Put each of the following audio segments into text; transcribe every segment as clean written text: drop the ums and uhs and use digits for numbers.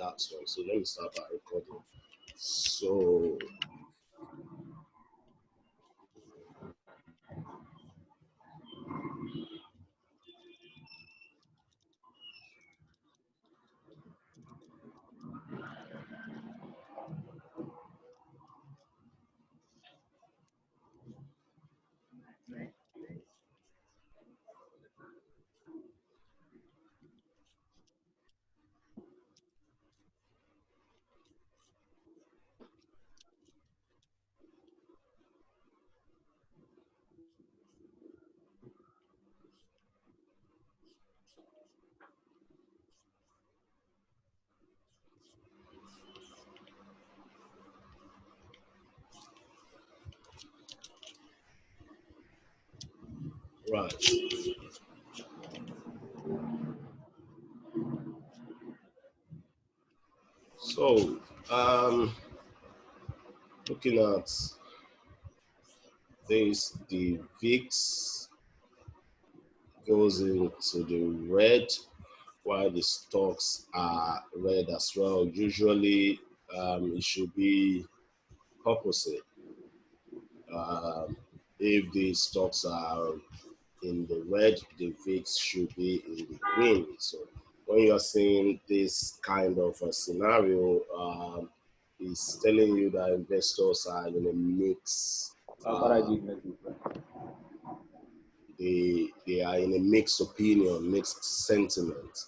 that one. So let me start by recording. So right. So looking at this, the VIX goes into the red while the stocks are red as well. Usually it should be opposite. If the stocks are in the red, the VIX should be in the green. So when you're seeing this kind of a scenario, it's telling you that investors are in a mix. They are in a mixed opinion, mixed sentiment.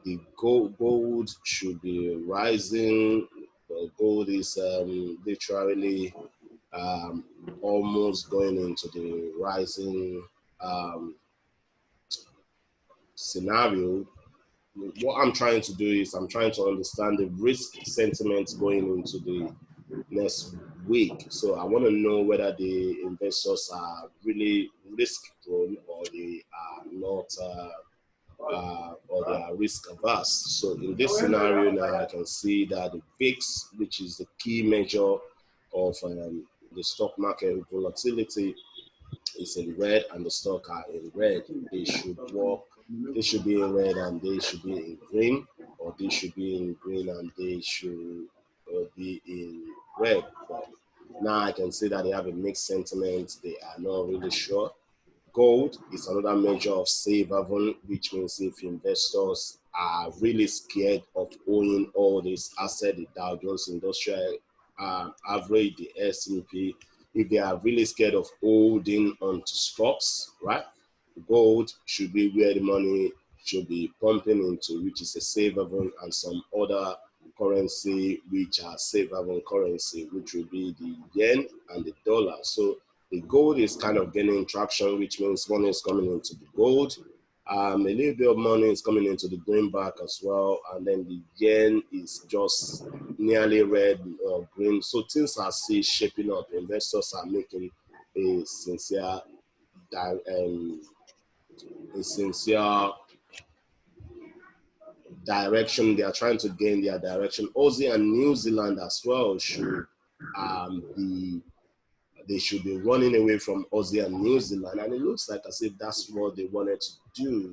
The gold should be rising. Gold is literally almost going into the rising scenario. What I'm trying to do is I'm trying to understand the risk sentiment going into the next week. So I want to know whether the investors are really risk prone or they are not, or they are risk averse. So in this scenario now, I can see that the VIX, which is the key measure of the stock market volatility, is in red and the stock are in red. They should walk. They should be in red and they should be in green, or they should be in green and they should be in red. But now I can see that they have a mixed sentiment. They are not really sure. Gold is another measure of safe haven, which means if investors are really scared of owning all these assets, the Dow Jones Industrial Average, the S&P, if they are really scared of holding onto stocks, right? Gold should be where the money should be pumping into, which is a safe haven, and some other currency which are safe haven currency, which will be the yen and the dollar. So the gold is kind of gaining traction, which means money is coming into the gold. A little bit of money is coming into the greenback as well, and then the yen is just nearly red or green. So things are still shaping up. Investors are making a sincere direction. They are trying to gain their direction. Aussie and New Zealand as well should they should be running away from Aussie and New Zealand, and it looks like as if that's what they wanted to do.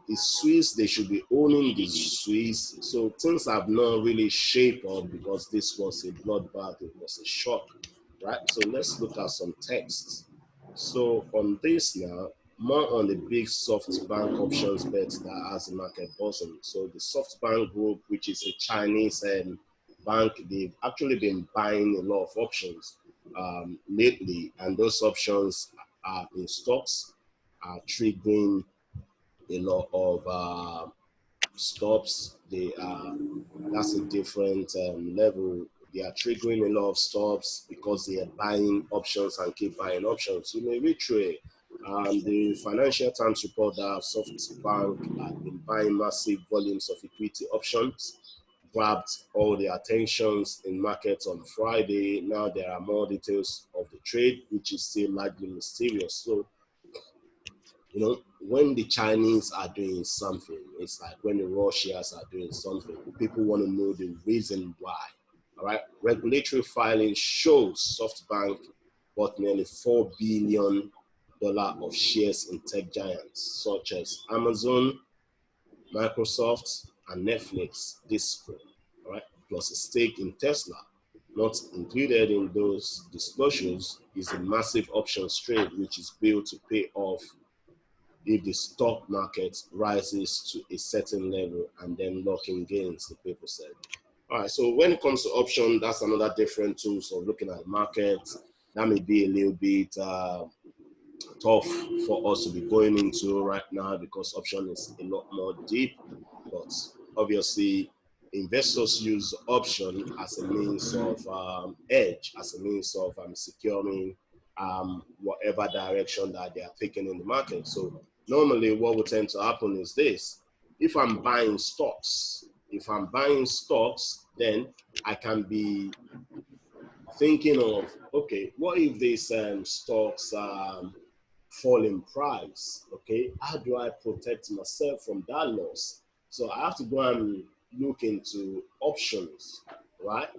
The Swiss, they should be owning the Swiss. So things have not really shaped up because this was a bloodbath, it was a shock, right? So let's look at some texts. So on this now, more on the big SoftBank options bets that has the market buzzing. So the SoftBank group, which is a Chinese bank, they've actually been buying a lot of options lately, and those options are in stocks, are triggering a lot of stops. They are, that's a different level. They are triggering a lot of stops because they are buying options and keep buying options. You may retrade. The Financial Times report that SoftBank had been buying massive volumes of equity options, grabbed all the attentions in markets on Friday. Now there are more details of the trade, which is still largely mysterious. So, you know, when the Chinese are doing something, it's like when the Russians are doing something, people want to know the reason why. All right, regulatory filing shows SoftBank bought nearly $4 billion of shares in tech giants such as Amazon, Microsoft, and Netflix this spring, all right, plus a stake in Tesla. Not included in those disclosures is a massive options trade, which is built to pay off if the stock market rises to a certain level and then locking gains, the people said. All right, so when it comes to option, that's another different tool. So looking at markets, that may be a little bit tough for us to be going into right now because option is a lot more deep, but obviously investors use option as a means of edge, as a means of securing whatever direction that they are taking in the market. So normally what would tend to happen is this: if I'm buying stocks, then I can be thinking of, okay, what if these stocks fall in price? Okay, how do I protect myself from that loss? So I have to go and look into options, right?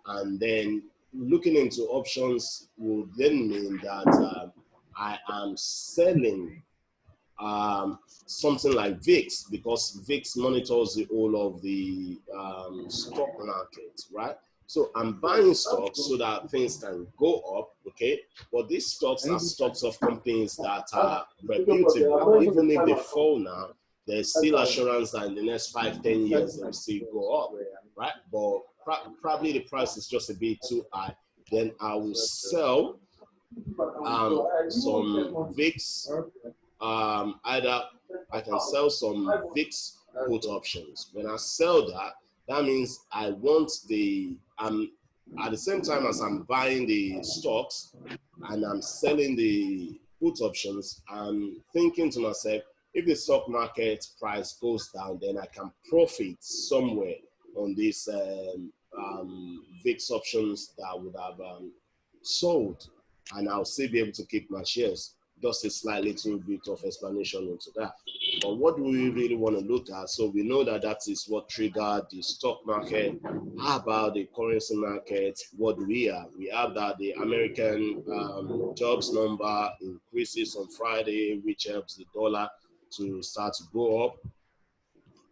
And then looking into options will then mean that I am selling something like VIX, because VIX monitors the whole of the stock market, right? So I'm buying stocks so that things can go up, okay? But these stocks are stocks of companies that are reputable. Even if they fall now, there's still assurance that in the next 5-10 years they'll still go up, right? But probably the price is just a bit too high. Then I will sell some VIX. Either I can sell some VIX put options. When I sell that, that means I want at the same time as I'm buying the stocks and I'm selling the put options, I'm thinking to myself, if the stock market price goes down, then I can profit somewhere on these VIX options that I would have sold, and I'll still be able to keep my shares. Just a slight little bit of explanation into that. But what do we really want to look at? So we know that that is what triggered the stock market. How about the currency market? What do we have? We have that the American jobs number increases on Friday, which helps the dollar to start to go up.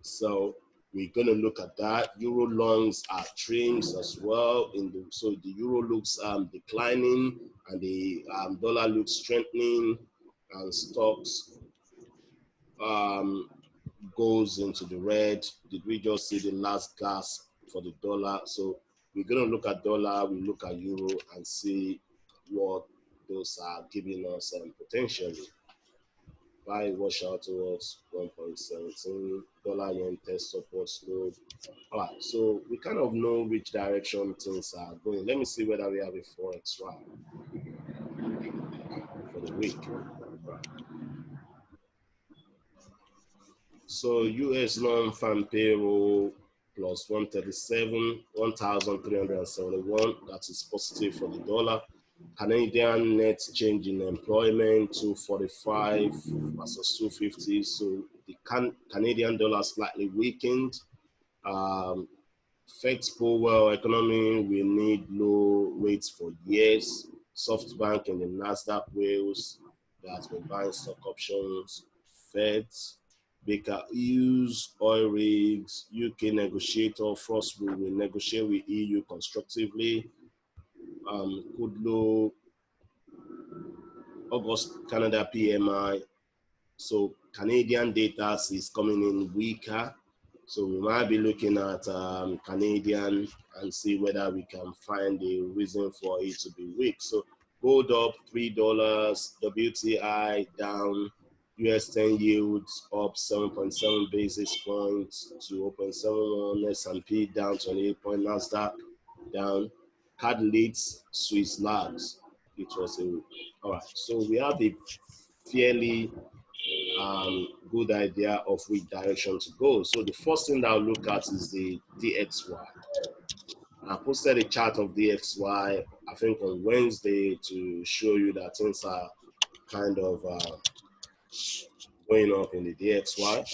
So we're going to look at that. Euro longs are trimmed as well. So the euro looks declining and the dollar looks strengthening, and stocks goes into the red. Did we just see the last gasp for the dollar? So we're going to look at dollar, we look at euro, and see what those are giving us potentially. Buy wash out towards 1.17, dollar yen test support slope. All right, so we kind of know which direction things are going. Let me see whether we have a forex swap for the week. Right. So US non-farm payroll plus 137, 1,371. That is positive for the dollar. Canadian net change in employment 245 versus 250. So the Canadian dollar slightly weakened. Feds Powell economy will need low rates for years. SoftBank in the Nasdaq whales that has been buying stock options. Feds, Baker Hughes, oil rigs, UK negotiator, Frostwood will negotiate with EU constructively. Kudlow, August Canada PMI. So Canadian data is coming in weaker. So we might be looking at Canadian and see whether we can find a reason for it to be weak. So gold up $3, WTI down, US 10 yields up 7.7 basis points to 0.71, S&P down 28 point, Nasdaq down, CAD leads, Swiss lags. It was all right. So we have a fairly good idea of which direction to go. So the first thing that I'll look at is the DXY. I posted a chart of DXY, I think on Wednesday, to show you that things are kind of going up in the DXY.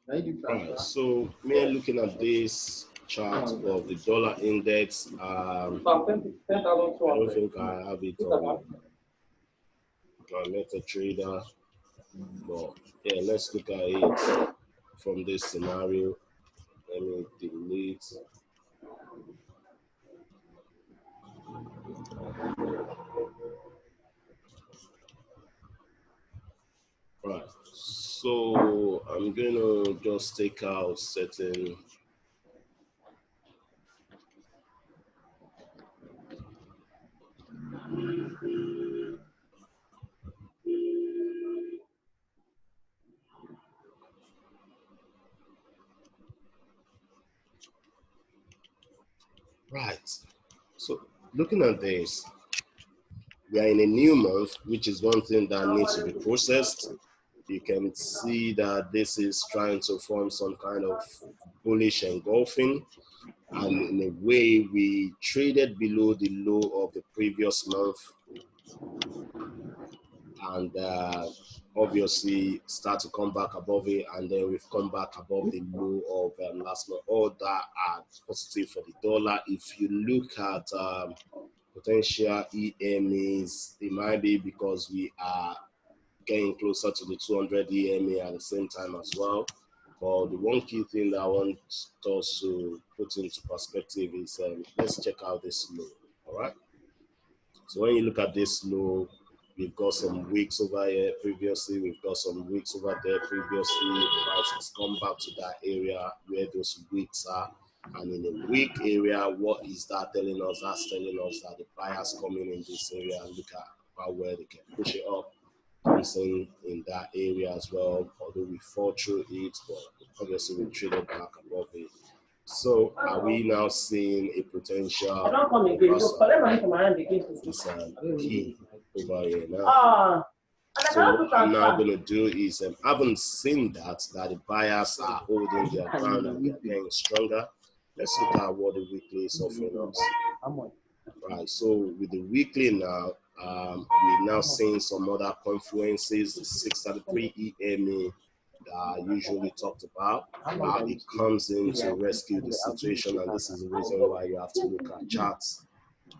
Right, so me looking at this chart of the dollar index, I don't think I have it on my MetaTrader, but yeah, let's look at it from this scenario. Let me delete. Right, so I'm going to just take out certain right. So looking at this, we are in a new month, which is one thing that needs to be processed. You can see that this is trying to form some kind of bullish engulfing. And in a way, we traded below the low of the previous month. And obviously start to come back above it. And then we've come back above the low of last month. All that are positive for the dollar. If you look at potential EMAs, it might be because we are getting closer to the 200 EMA at the same time as well. But the one key thing that I want us to put into perspective is let's check out this low. All right. So when you look at this low, we've got some wicks over here previously, we've got some wicks over there previously. The price has come back to that area where those wicks are. And in a weak area, what is that telling us? That's telling us that the buyers coming in this area and look at how well they can push it up, comes in that area as well. Although we fall through it, but obviously we traded back above it. So are we now seeing a potential key over here now? So what I'm now going to do is I haven't seen that the buyers are holding their ground and they're getting stronger. Let's look at what the weekly is offering us. Right, so with the weekly now, we're now seeing some other confluences, the 633 EMA that I usually talked about. It comes in to rescue the situation, and this is the reason why you have to look at charts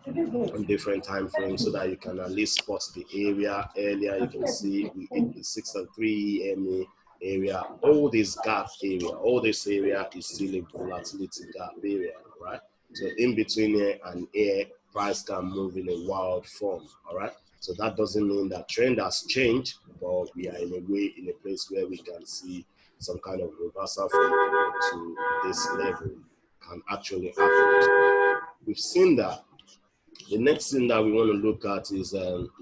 on different time frames so that you can at least spot the area earlier. You can see we hit the 633 EMA area. All this gap area, all this area is still a volatility gap area, right? So in between here and here, price can move in a wild form, all right? So that doesn't mean that trend has changed, but we are in a way in a place where we can see some kind of reversal to this level can actually happen. We've seen that. The next thing that we want to look at is,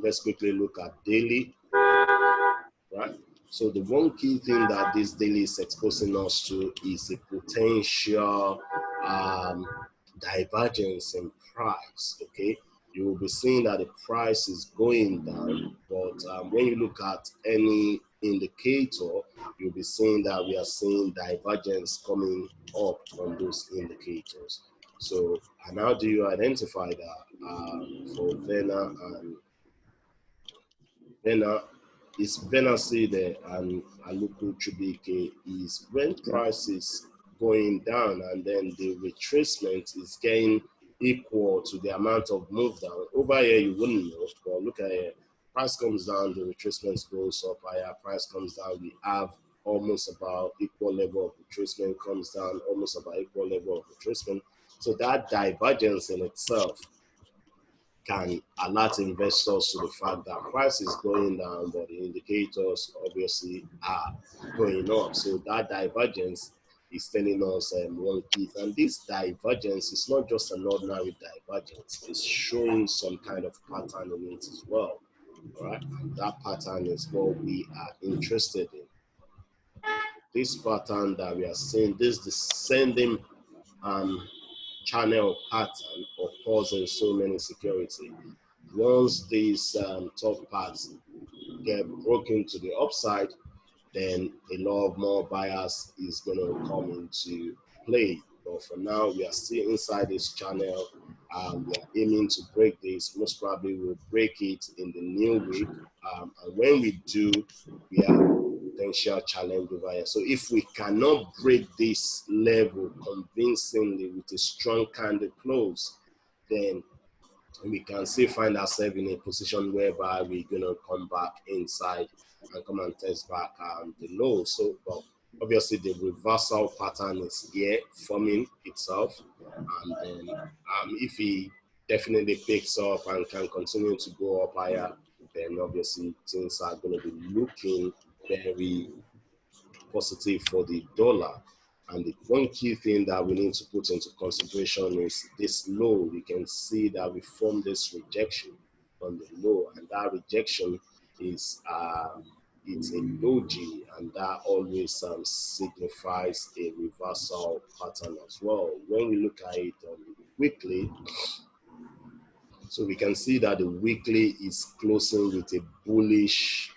let's quickly look at daily, right? So the one key thing that this daily is exposing us to is a potential divergence in price, okay? You will be seeing that the price is going down, but when you look at any indicator, you'll be seeing that we are seeing divergence coming up on those indicators. So, and how do you identify that for VENA and VENA? Is VENA say there and Aluku Chubike is when price is going down and then the retracement is getting equal to the amount of move down. Over here you wouldn't know, but look at here. Price comes down, the retracement goes up higher, price comes down, we have almost about equal level of retracement, comes down, almost about equal level of retracement. So that divergence in itself can alert investors to the fact that price is going down, but the indicators obviously are going up. So that divergence is telling us one key. And this divergence is not just an ordinary divergence, it's showing some kind of pattern in it as well. All right, that pattern is what we are interested in. This pattern that we are seeing, this descending channel pattern occurs in so many security. Once these top parts get broken to the upside, then a lot of more buyers is going to come into play. But for now, we are still inside this channel. We are aiming to break this. Most probably we'll break it in the new week. And when we do, we are potential challenge over here. So if we cannot break this level convincingly with a strong candle close, then we can still find ourselves in a position whereby we're going to come back inside and come and test back the low. So, well, obviously the reversal pattern is here forming itself, and then if he definitely picks up and can continue to go up higher, then obviously things are going to be looking very positive for the dollar. And the one key thing that we need to put into consideration is this low. We can see that we formed this rejection on the low, and that rejection is it's a doji, and that always signifies a reversal pattern as well. When we look at it weekly, so we can see that the weekly is closing with a bullish,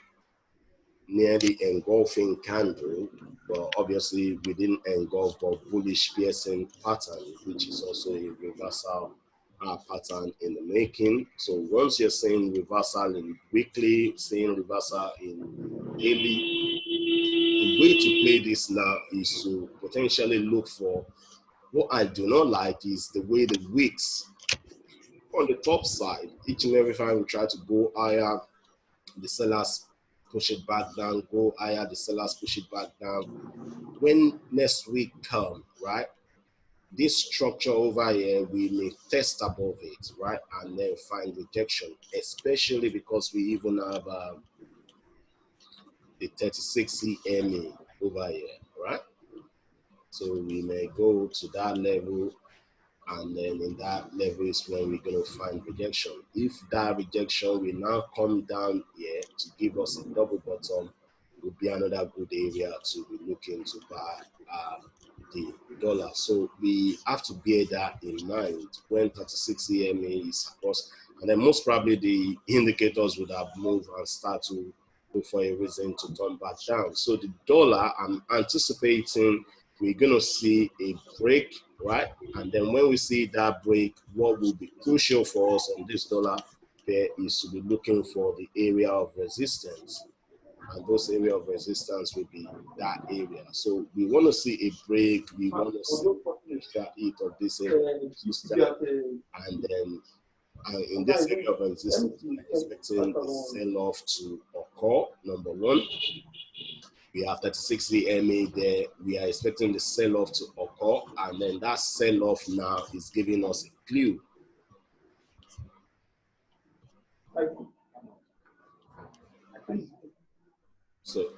nearly engulfing candle, but obviously we didn't engulf, but bullish piercing pattern, which is also a reversal pattern in the making. So once you're seeing reversal in weekly, seeing reversal in daily, the way to play this now is to potentially look for, what I do not like is the way the wicks on the top side, each and every time we try to go higher, the sellers push it back down, go higher, the sellers push it back down. When next week come, right, this structure over here, we may test above it, right, and then find rejection, especially because we even have the 36 EMA over here, right? So we may go to that level, and then in that level is when we're going to find rejection. If that rejection will now come down here to give us a double bottom, would be another good area to be looking to buy the dollar. So we have to bear that in mind when 36 EMA is across, and then most probably the indicators would have moved and start to look for a reason to turn back down. So the dollar, I'm anticipating we're going to see a break, right? And then when we see that break, what will be crucial for us on this dollar pair is to be looking for the area of resistance. And those area of resistance will be that area. So we want to see a break. We want to see extra hit of this area of resistance. And then in this area of resistance, we're expecting the sell-off to occur, number one. We have 36 EMA there. We are expecting the sell-off to occur, and then that sell-off now is giving us a clue. So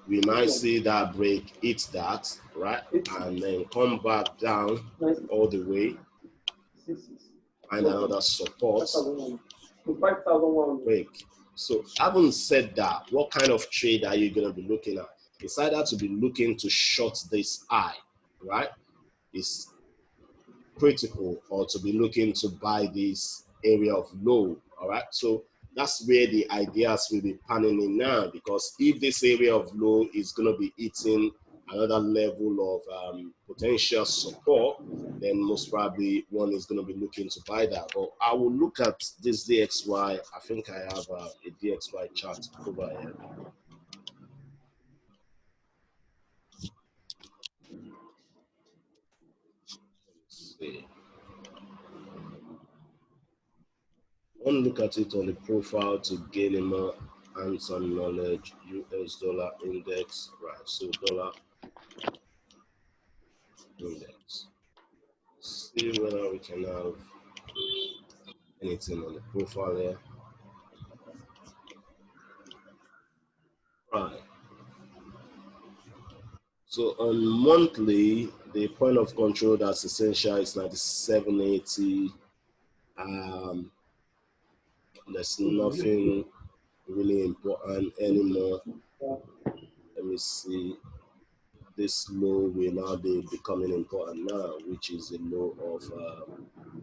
we might see that break, hit that, right, and then come back down all the way, find another support, break. So having said that, what kind of trade are you going to be looking at? It's either to be looking to short this high, right? It's critical, or to be looking to buy this area of low, all right? So that's where the ideas will be panning in now, because if this area of low is going to be hitting another level of potential support, then most probably one is going to be looking to buy that. But I will look at this DXY. I think I have a DXY chart over here. See. One look at it on the profile to gain a more hands-on knowledge. US dollar index, right? So dollar index. See whether we can have anything on the profile here. Right. So on monthly, the point of control that's essential is 97.80. There's nothing really important anymore. Let me see. This low will now be becoming important now, which is a low of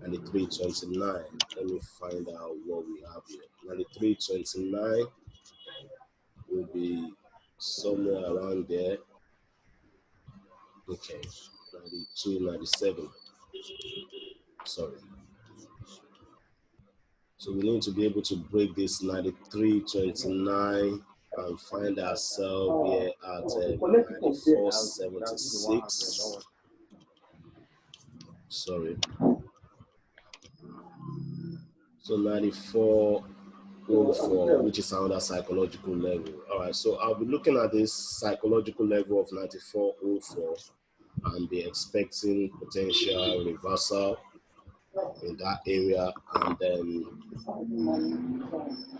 93.29. Let me find out what we have here. 93.29 will be somewhere around there. Okay, 92.97. Sorry. So we need to be able to break this 93.29 and find ourselves here at 94.76. Sorry. So 94.04, which is another psychological level. All right, so I'll be looking at this psychological level of 94.04 and be expecting potential reversal in that area, and then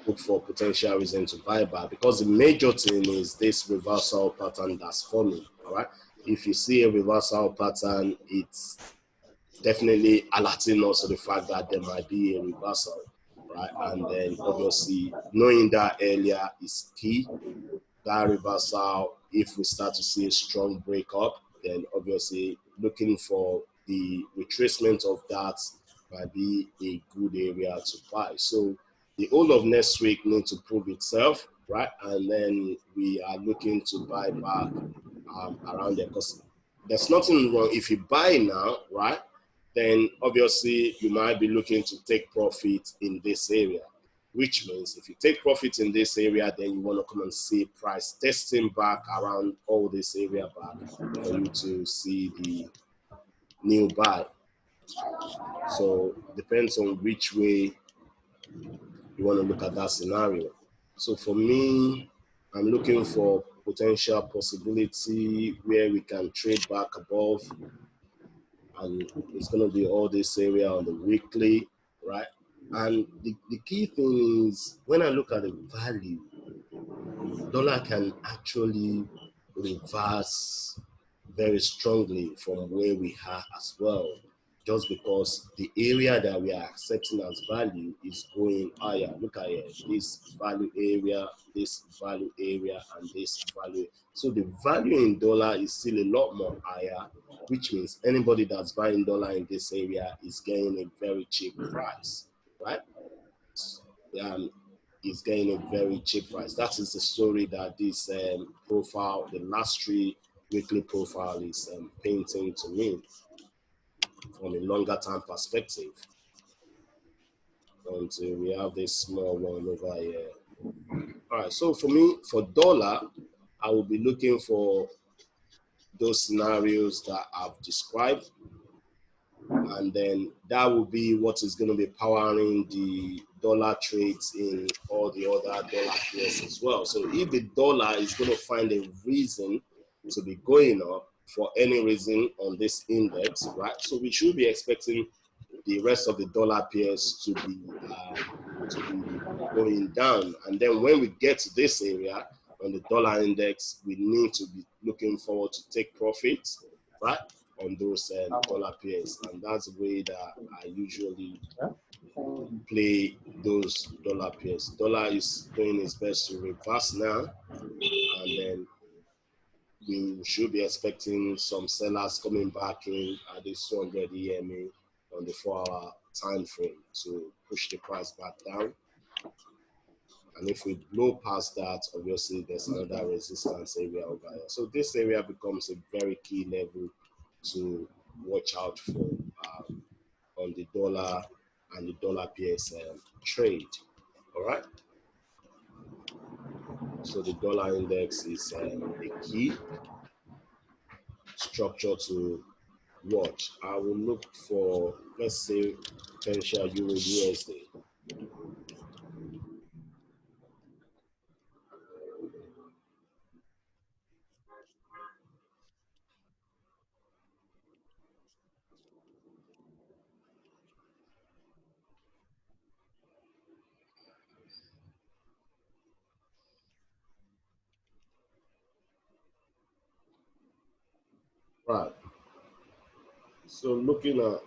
look for potential reason to buy back, because the major thing is this reversal pattern that's forming. All right, if you see a reversal pattern, it's definitely alerting us to the fact that there might be a reversal, right? And then obviously knowing that earlier is key. That reversal, if we start to see a strong breakup, then obviously looking for the retracement of that might be a good area to buy. So the whole of next week needs to prove itself, right? And then we are looking to buy back around there, because there's nothing wrong if you buy now, right? Then obviously you might be looking to take profit in this area, which means if you take profit in this area, then you want to come and see price testing back around all this area back for you to see the new buy. So depends on which way you want to look at that scenario. So for me, I'm looking for potential possibility where we can trade back above, and it's going to be all this area on the weekly, right? And the key thing is, when I look at the value, dollar can actually reverse very strongly from where we are as well, just because the area that we are accepting as value is going higher. Look at it, this value area, and this value. So the value in dollar is still a lot more higher, which means anybody that's buying dollar in this area is getting a very cheap price, right? Is getting a very cheap price. That is the story that this profile, the last 3 weekly profile, is painting to me from a longer term perspective, until we have this small one over here. All right, so for me, for dollar, I will be looking for those scenarios that I've described, and then that will be what is going to be powering the dollar trades in all the other dollar pairs as well. So if the dollar is going to find a reason to be going up for any reason on this index, right? So we should be expecting the rest of the dollar pairs to be going down. And then when we get to this area on the dollar index, we need to be looking forward to take profits, right, on those dollar pairs. And that's the way that I usually play those dollar pairs. Dollar is doing its best to reverse now, and then we should be expecting some sellers coming back in at this 200 EMA on the 4-hour time frame to push the price back down. And if we blow past that, obviously there's another resistance area over here. So this area becomes a very key level to watch out for on the dollar and the dollar pairs trade. All right. So the dollar index is a key structure to watch. I will look for, let's say, potential EURUSD. Right. So looking at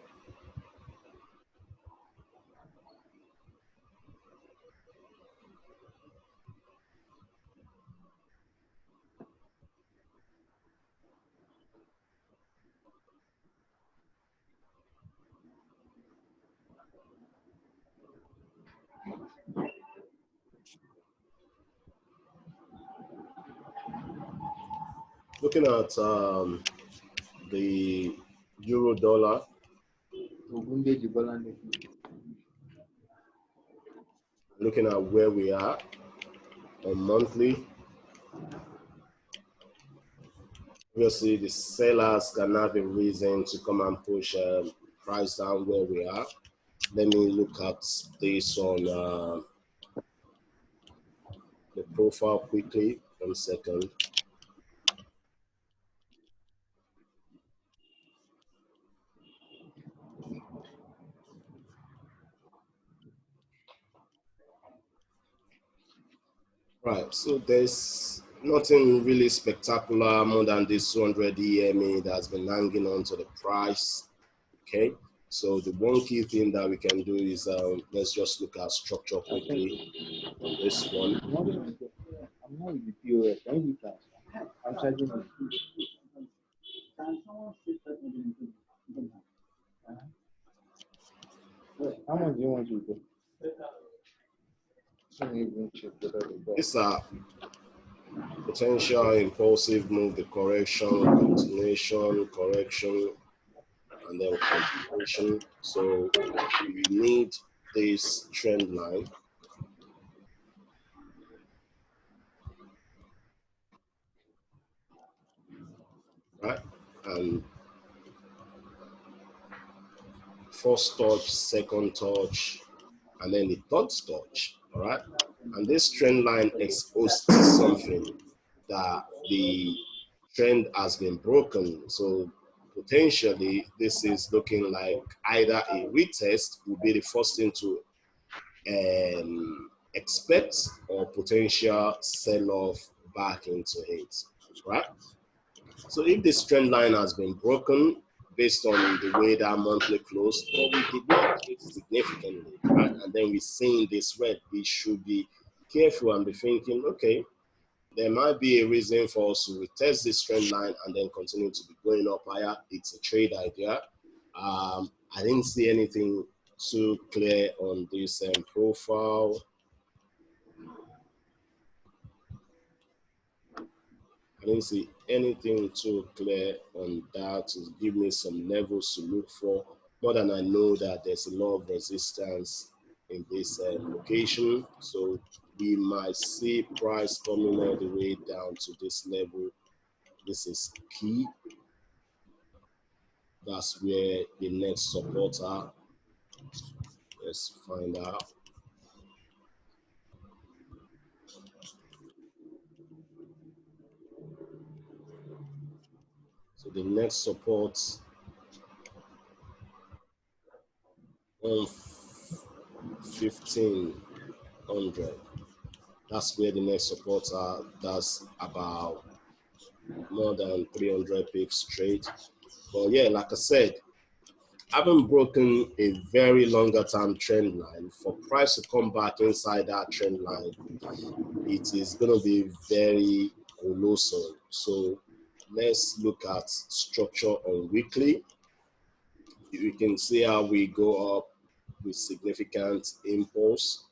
the euro dollar, looking at where we are on monthly, Obviously, the sellers can have a reason to come and push price down where we are. Let me look at this on the profile quickly. 1 second. Right, so there's nothing really spectacular more than this 200 EMA that's been hanging on to the price. Okay, so the one key thing that we can do is let's just look at structure quickly on this one. I'm not with the POS. Can you do that? I'm charging you. How much do you want to go? These are potential impulsive move, the correction, continuation, correction, and then continuation. So we need this trend line. Right? And first touch, second touch, and then the third touch. All right? And this trend line exposed something that the trend has been broken. So potentially this is looking like either a retest will be the first thing to expect, or potential sell-off back into it, right? So if this trend line has been broken based on the way that monthly closed, but we did not break significantly, right? And then we're seeing this red, we should be careful and be thinking, okay, there might be a reason for us to retest this trend line and then continue to be going up higher. It's a trade idea. I didn't see anything too clear on this profile. I didn't see anything too clear on that to give me some levels to look for, more than I know that there's a lot of resistance in this location. So we might see price coming all the way down to this level. This is key. That's where the next support are. Let's find out. So the next support on 1500. That's where the next supports are. That's about more than 300 pips straight. But yeah, like I said, having broken a very longer term trend line, for price to come back inside that trend line, it is going to be very colossal. So let's look at structure on weekly. You can see how we go up with significant impulse,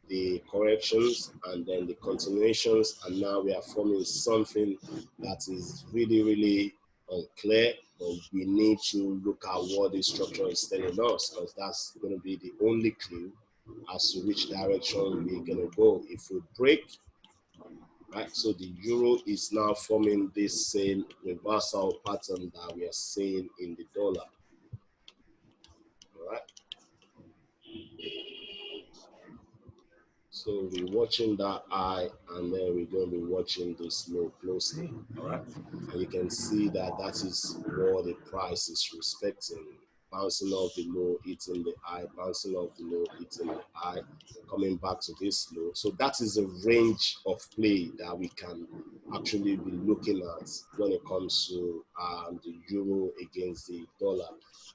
the corrections, and then the continuations, and now we are forming something that is really, really unclear, but we need to look at what the structure is telling us, because that's going to be the only clue as to which direction we're going to go. If we break, right, so the euro is now forming this same reversal pattern that we are seeing in the dollar. All right. So we're watching that eye, and then we're going to be watching this low closely. All right. And you can see that that is what the price is respecting. Bouncing off the low, hitting the eye, bouncing off the low, hitting the eye, coming back to this low. So that is a range of play that we can actually be looking at when it comes to the euro against the dollar.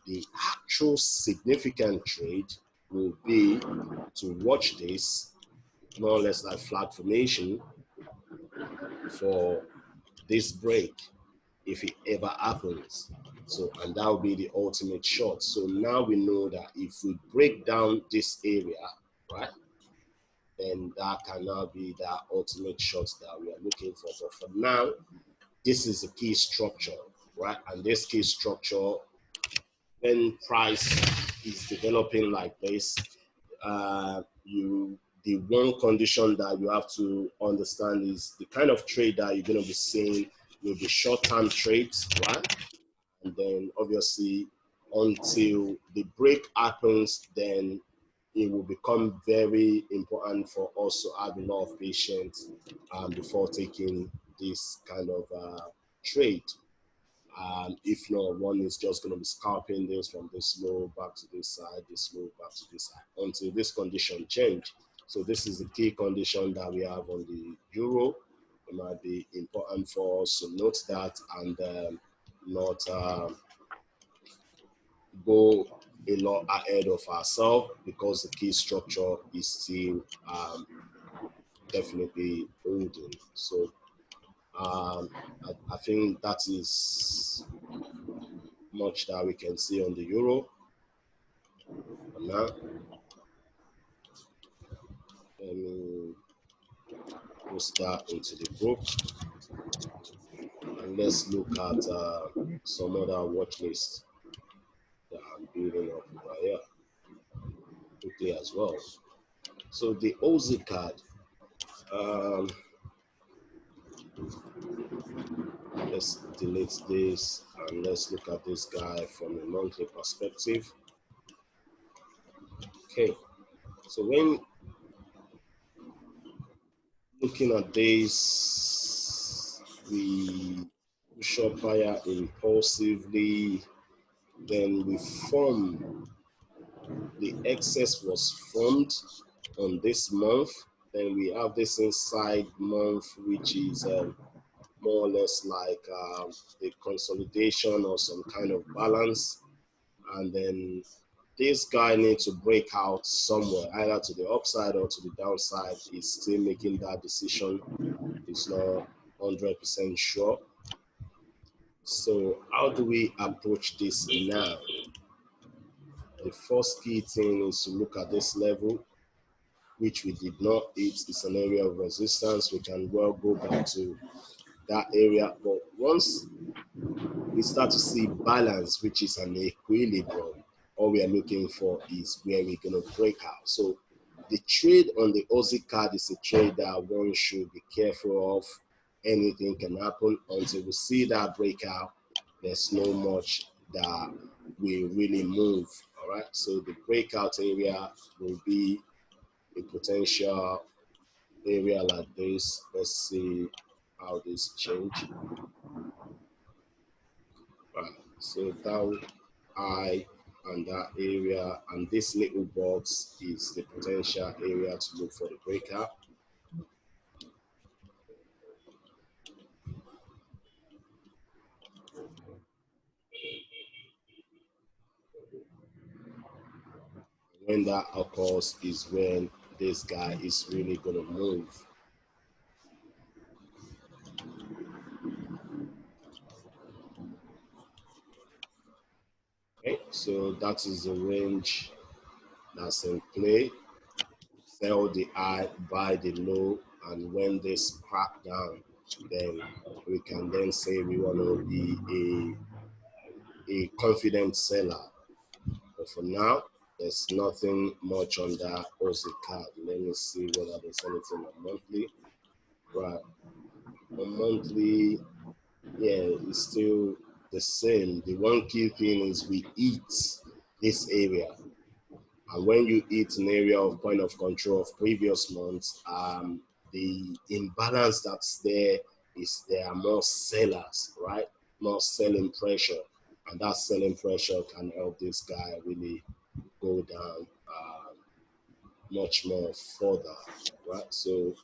The actual significant trade will be to watch this more or less like flag formation for this break, if it ever happens. So, and that will be the ultimate shot. So now we know that if we break down this area, right, then that can now be the ultimate shot that we are looking for. But for now, this is a key structure, right? And this key structure, when price is developing like this, you the one condition that you have to understand is the kind of trade that you're going to be seeing will be short-term trades, right? And then obviously until the break happens, then it will become very important for us to have a lot of patience before taking this kind of trade. If not, one is just going to be scalping this from this low back to this side, this low back to this side, until this condition change. So this is the key condition that we have on the euro. It might be important for us to note that and not go a lot ahead of ourselves, because the key structure is still definitely holding. So I think that is much that we can see on the euro. And now, let me post that into the group, and let's look at some other watch lists that I'm building up over here quickly as well. So the AUSSIE let's delete this and let's look at this guy from a monthly perspective. Okay, so when looking at this, we push up higher impulsively, then we form, the excess was formed on this month, then we have this inside month, which is more or less like a consolidation or some kind of balance, and then this guy needs to break out somewhere, either to the upside or to the downside. He's still making that decision. He's not 100% sure. So how do we approach this now? The first key thing is to look at this level, which we did not hit. It's an area of resistance. We can well go back to that area. But once we start to see balance, which is an equilibrium, all we are looking for is where we're going to break out. So the trade on the Aussie card is a trade that one should be careful of. Anything can happen. Until we see that breakout, there's no much that will really move. All right, so the breakout area will be a potential area like this. Let's see how this change. Right, so that I and that area, and this little box is the potential area to look for the breakout. When that occurs is when this guy is really going to move. Okay, so that is the range that's in play. Sell the high, buy the low, and when this crack down, then we can then say we want to be a confident seller. But for now, there's nothing much on that Aussie card. Let me see whether there's anything on monthly. Right, on monthly, yeah, it's still the same. The one key thing is we eat this area. And when you eat an area of point of control of previous months, the imbalance that's there is there are more sellers, right? More selling pressure. And that selling pressure can help this guy really go down much more further, right? So,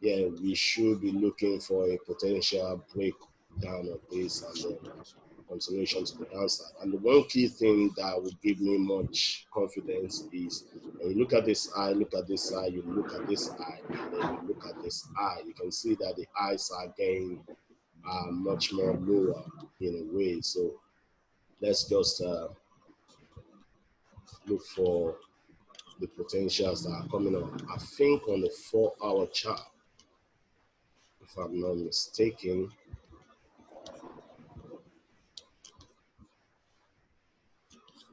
yeah, we should be looking for a potential breakdown of this and then continuation to the downside. And the one key thing that would give me much confidence is when you look at this eye, look at this eye, you look at this eye, and then you look at this eye, you can see that the eyes are getting much more lower in a way. So let's just look for the potentials that are coming up. I think on the 4-hour chart, if I'm not mistaken,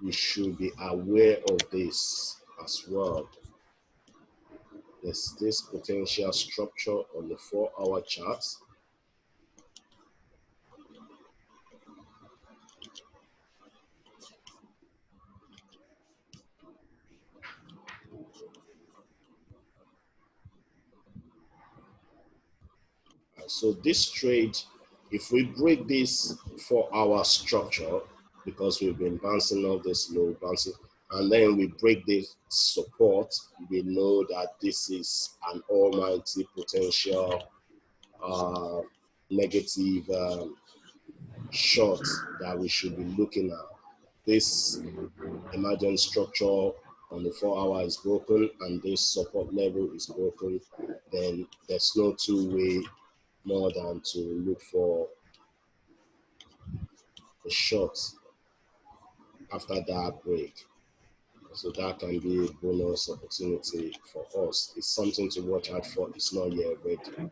we should be aware of this as well. There's this potential structure on the 4-hour chart. So this trade, if we break this 4-hour structure, because we've been bouncing off this low, bouncing, and then we break this support, we know that this is an almighty potential negative short that we should be looking at. This emergent structure on the 4-hour is broken and this support level is broken, then there's no two-way more than to look for a short after that break. So that can be a bonus opportunity for us. It's something to watch out for. It's not yet ready.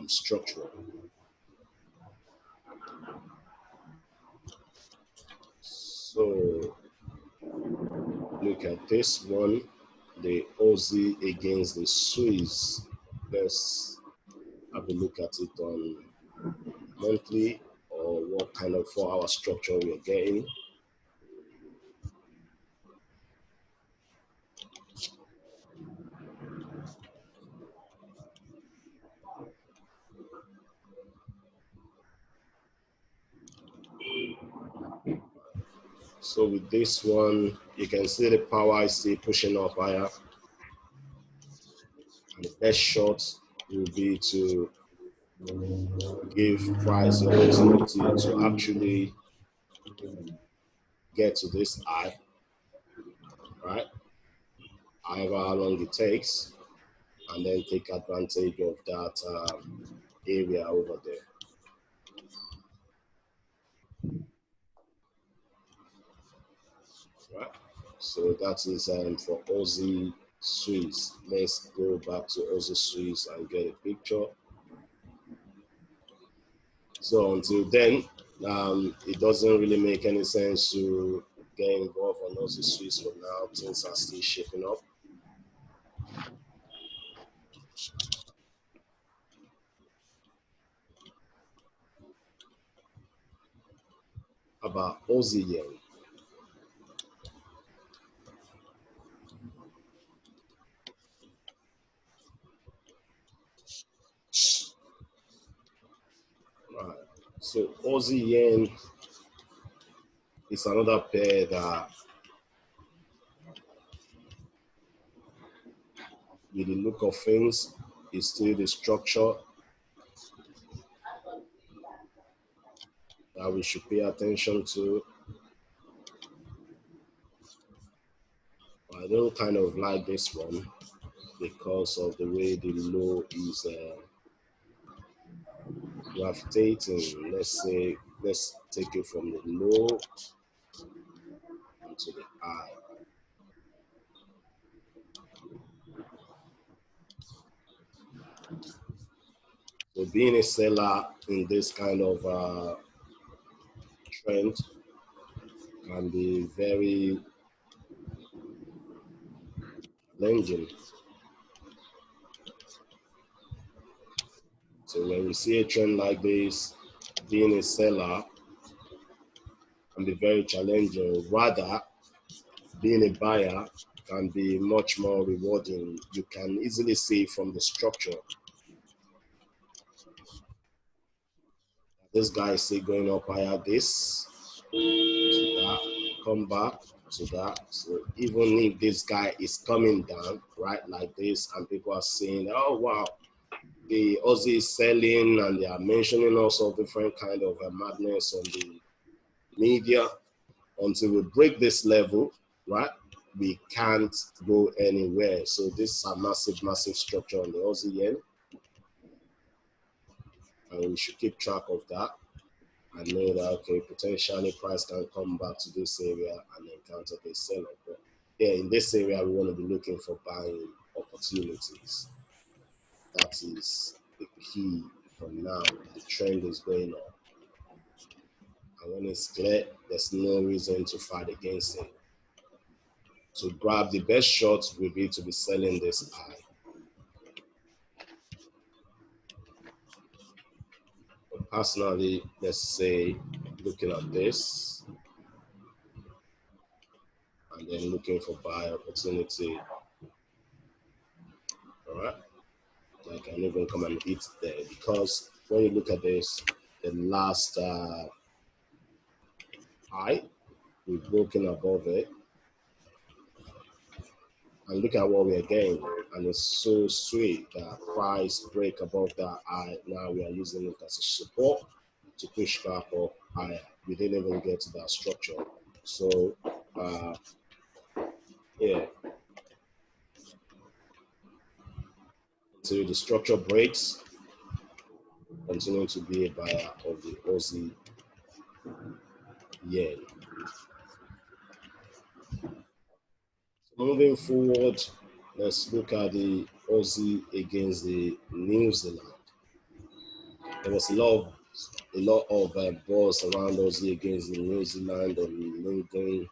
Structural. So look at this one, the Aussie against the Swiss. Let's have a look at it on monthly or what kind of 4-hour structure we're getting. So with this one, you can see the power is still pushing up higher. And the best shot will be to give price the opportunity to actually get to this high, right? However how long it takes, and then take advantage of that area over there. Right? So that is for Aussie Swiss. Let's go back to Aussie Swiss and get a picture. So until then, it doesn't really make any sense to get involved on Aussie Swiss for now. Things are still shaping up. About Aussie yen. Right. So Aussie yen is another pair that, with the look of things, is still the structure that we should pay attention to. I don't kind of like this one because of the way the low is gravitating. Let's take it from the low to the high. So being a seller in this kind of trend can be very challenging. So when we see a trend like this, being a seller can be very challenging. Rather, being a buyer can be much more rewarding. You can easily see from the structure. This guy is still going up higher, this, to that, come back to that. So even if this guy is coming down, right, like this, and people are saying, oh, wow, the Aussie is selling, and they are mentioning also different kind of madness on the media, until we break this level, right, we can't go anywhere. So this is a massive, massive structure on the Aussie yen. And we should keep track of that and know that, okay, potentially price can come back to this area and encounter the seller. But yeah, in this area, we want to be looking for buying opportunities. That is the key for now. The trend is going up. And when it's clear, there's no reason to fight against it. To grab the best shots will be to be selling this high. personally, let's say, looking at this and then looking for buy opportunity. All right, I can even come and hit there, because when you look at this, the last high, we've broken above it, and look at what we're getting, and it's so sweet that price break above that high. Now we are using it as a support to push back up higher. We didn't even get to that structure. So yeah, until the structure breaks, continue to be a buyer of the Aussie yen. So moving forward, let's look at the Aussie against the New Zealand. There was a lot of buzz around Aussie against the New Zealand on LinkedIn.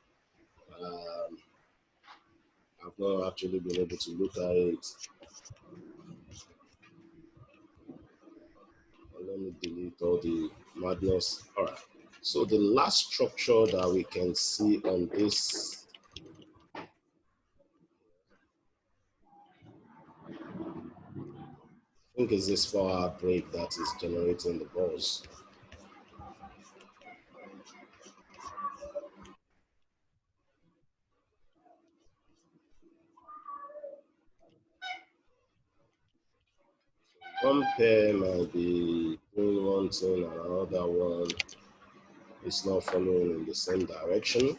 I've not actually been able to look at it. Let me delete all the madness. All right. So the last structure that we can see on this, I think, is this 4-hour break that is generating the buzz. One pair might be doing one thing and another one is not following in the same direction.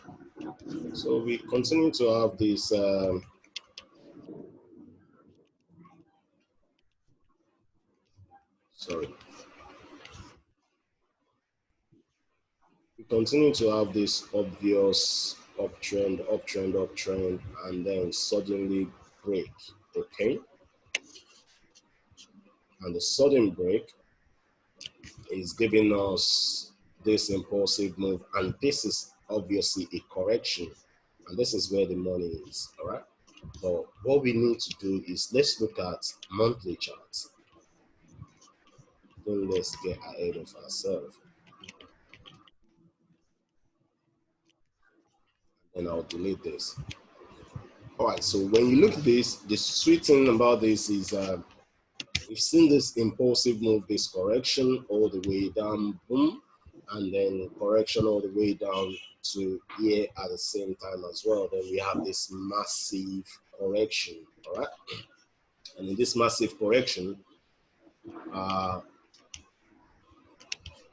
So we continue to have this we continue to have this obvious uptrend, and then suddenly break, okay? And the sudden break is giving us this impulsive move, and this is obviously a correction, and this is where the money is, all right? But what we need to do is, let's look at monthly charts. Then let's get ahead of ourselves. And I'll delete this. All right, so when you look at this, the sweet thing about this is we've seen this impulsive move, this correction all the way down, boom, and then correction all the way down to here at the same time as well. Then we have this massive correction, all right? And in this massive correction,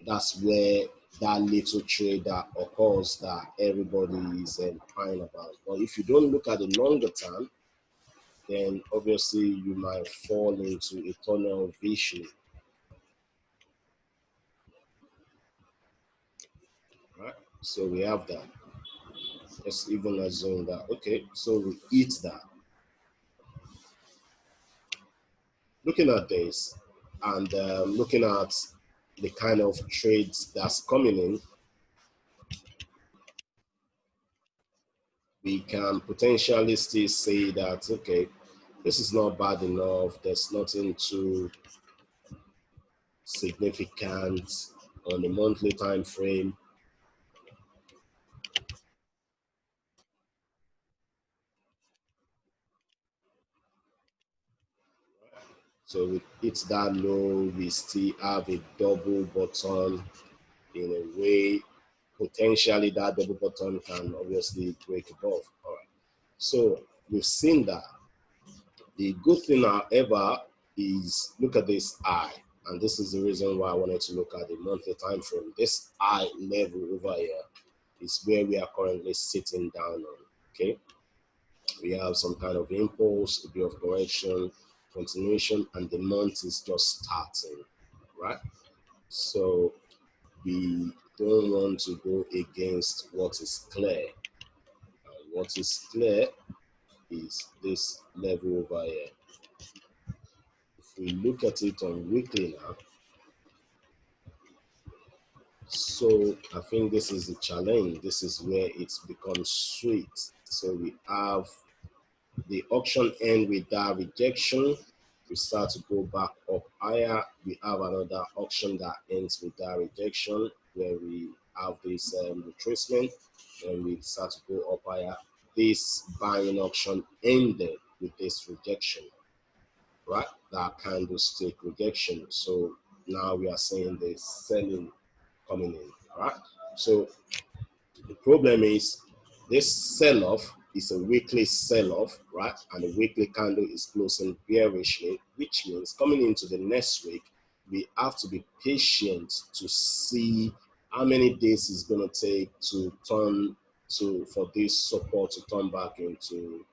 that's where that little trade that occurs that everybody is crying about. But if you don't look at the longer term, then obviously you might fall into a tunnel vision. Right? So we have that. Let's even assume that, okay, so we eat that. Looking at this and looking at the kind of trades that's coming in, we can potentially still say that, okay, this is not bad enough. There's nothing too significant on the monthly time frame. So with it's that low, we still have a double bottom in a way. Potentially that double bottom can obviously break above. All right. So we've seen that. The good thing, however, is look at this eye. And this is the reason why I wanted to look at the monthly time frame. This eye level over here is where we are currently sitting down on. Okay. We have some kind of impulse, a bit of correction, continuation, and the month is just starting, right? So we don't want to go against what is clear. And what is clear is this level over here. If we look at it on weekly now, so I think this is the challenge. This is where it's become sweet. So we have the auction end with that rejection. we start to go back up higher. We have another auction that ends with that rejection, where we have this retracement, and we start to go up higher. This buying auction ended with this rejection, right? That candlestick rejection. So now we are seeing the selling coming in, right? So the problem is this sell-off is a weekly sell-off, right? And the weekly candle is closing bearishly, which means coming into the next week, we have to be patient to see how many days it's going to take to turn to, for this support to turn back into,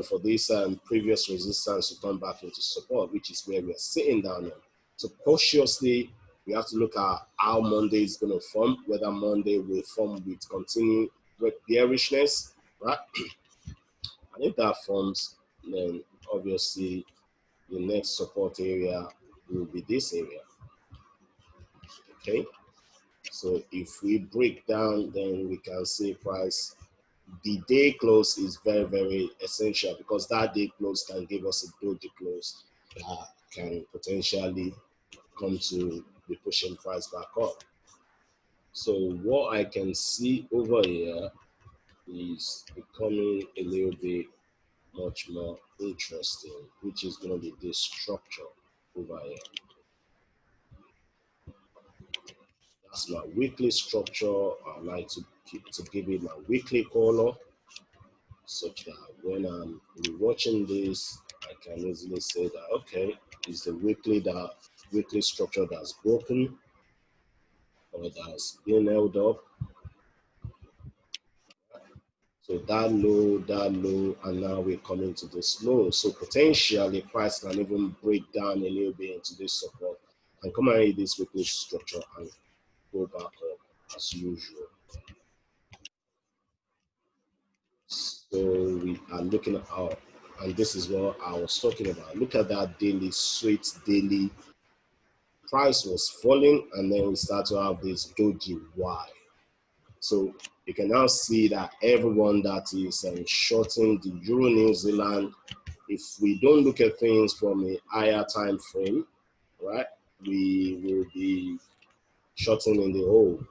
for this previous resistance to turn back into support, which is where we are sitting down on. So cautiously, we have to look at how Monday is going to form, whether Monday will form with continued bearishness, right? And if that forms, then obviously the next support area will be this area, okay? So if we break down, then we can see price. The day close is very, very essential, because that day close can give us a doji close that can potentially come to be pushing price back up. So what I can see over here is becoming a little bit much more interesting, which is going to be this structure over here. That's my weekly structure. I like to give it my weekly color, such that when I'm watching this, I can easily say that, okay, is the weekly structure that's broken or that's been held up. So that low, and now we're coming to this low. So potentially price can even break down a little bit into this support and come and hit this weekly structure and go back up as usual. So we are looking at our, and this is what I was talking about. Look at that daily, sweet daily. Price was falling, and then we start to have this doji Y. So you can now see that everyone that is shorting the Euro New Zealand, if we don't look at things from a higher time frame, right, we will be shorting in the hole.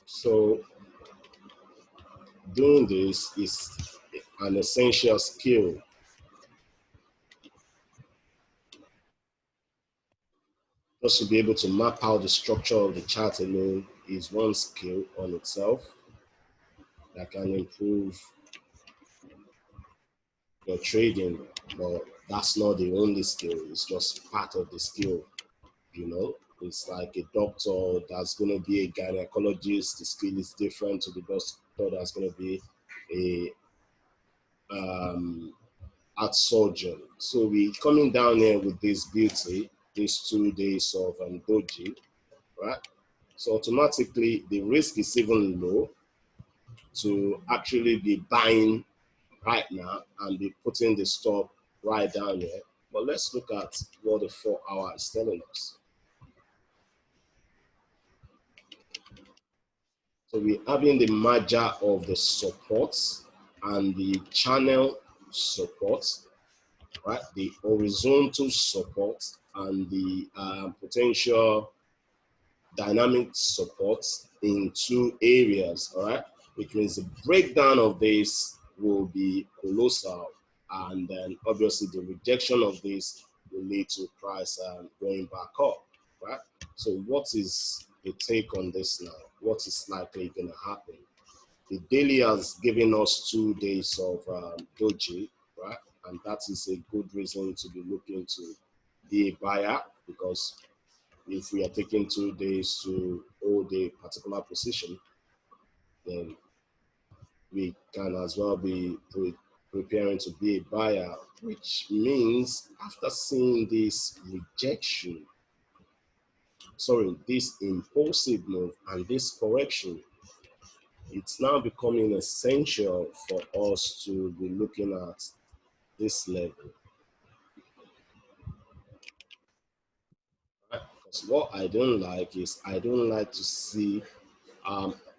So doing this is an essential skill. Just to be able to map out the structure of the chart alone is one skill on itself that can improve your trading, but that's not the only skill. It's just part of the skill, you know. It's like a doctor that's going to be a gynecologist. The skill is different to the doctor that's going to be a heart surgeon. So we coming down here with this beauty, these 2 days of doji, right? So automatically the risk is even low to actually be buying right now and be putting the stop right down here. But let's look at what the 4 hour is telling us. So we're having the merger of the supports and the channel support, right? The horizontal support and the potential dynamic support in 2 areas, all right? Which means the breakdown of this will be colossal, and then obviously the rejection of this will lead to price going back up, right? So what is the take on this now? What is likely going to happen? The daily has given us 2 days of doji, right? And that is a good reason to be looking to be a buyer, because if we are taking 2 days to hold a particular position, then we can as well be preparing to be a buyer, which means after seeing this rejection, this impulsive move and this correction, it's now becoming essential for us to be looking at this level. Because what I don't like is I don't like to see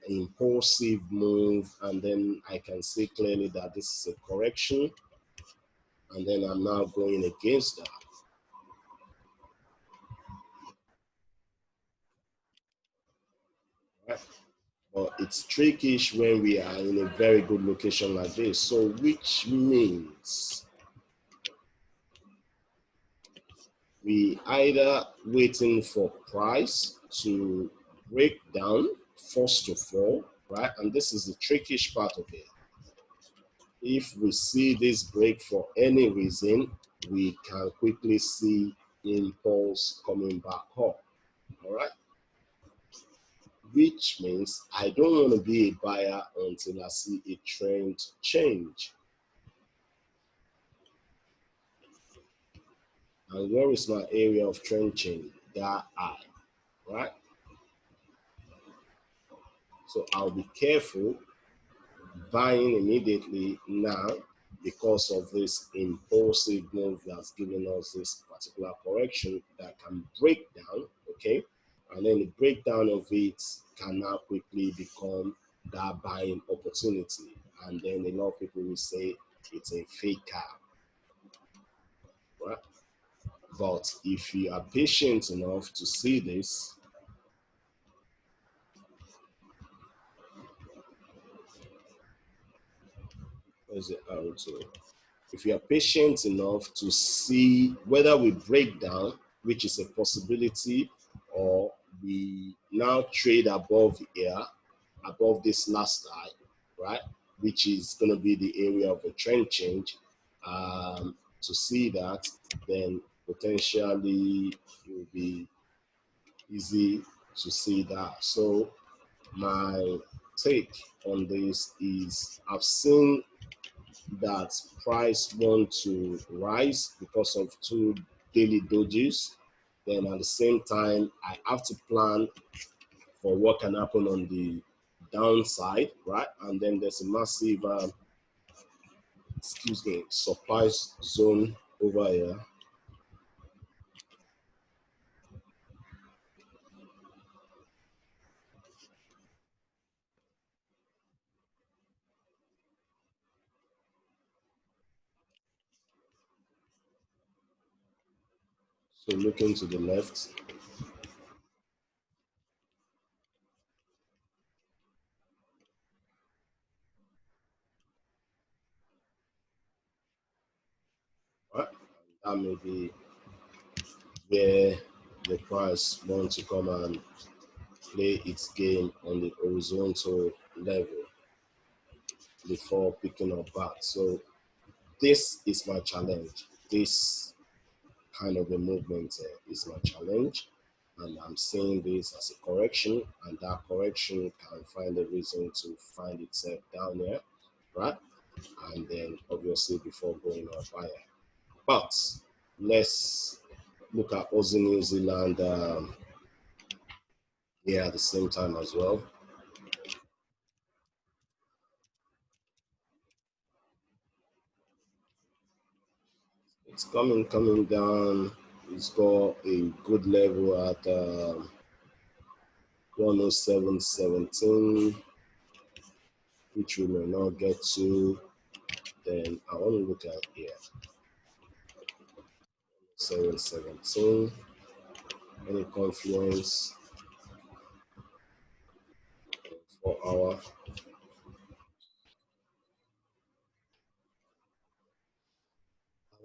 impulsive move, and then I can see clearly that this is a correction, and then I'm now going against that. Right? But it's trickish when we are in a very good location like this. So which means we either waiting for price to break down first of all, right? And this is the trickish part of it. If we see this break for any reason, we can quickly see impulse coming back up, all right? Which means I don't want to be a buyer until I see a trend change. And where is my area of trend change? That eye, right? So I'll be careful buying immediately now because of this impulsive move that's giving us this particular correction that can break down, okay? And then the breakdown of it can now quickly become that buying opportunity. And then a lot of people will say it's a fake cap, right? But if you are patient enough to see this, where's the arrow to? If you are patient enough to see whether we break down, which is a possibility, or we now trade above here, above this last high, right, which is going to be the area of a trend change, to see that, then potentially it will be easy to see that. So my take on this is I've seen that price want to rise because of two daily dojis. Then at the same time, I have to plan for what can happen on the downside, right? And then there's a massive, supply zone over here. So looking to the left, right? That may be where the price wants to come and play its game on the horizontal level before picking up back. So this is my challenge. This kind of a movement is my challenge. And I'm seeing this as a correction, and that correction can find a reason to find itself down there, right? And then obviously before going up higher. But let's look at Aussie New Zealand here at the same time as well. It's coming down. It's got a good level at 107.17, which we may not get to. Then I want to look at here. 717. Any confluence for our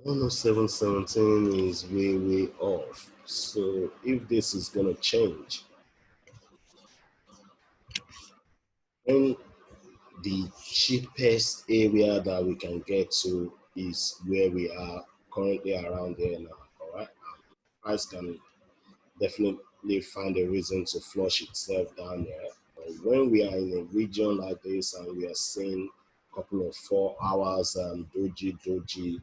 107.17 is way off. So if this is gonna change, then the cheapest area that we can get to is where we are currently around there now. All right, price can definitely find a reason to flush itself down there. But when we are in a region like this and we are seeing a couple of 4 hours doji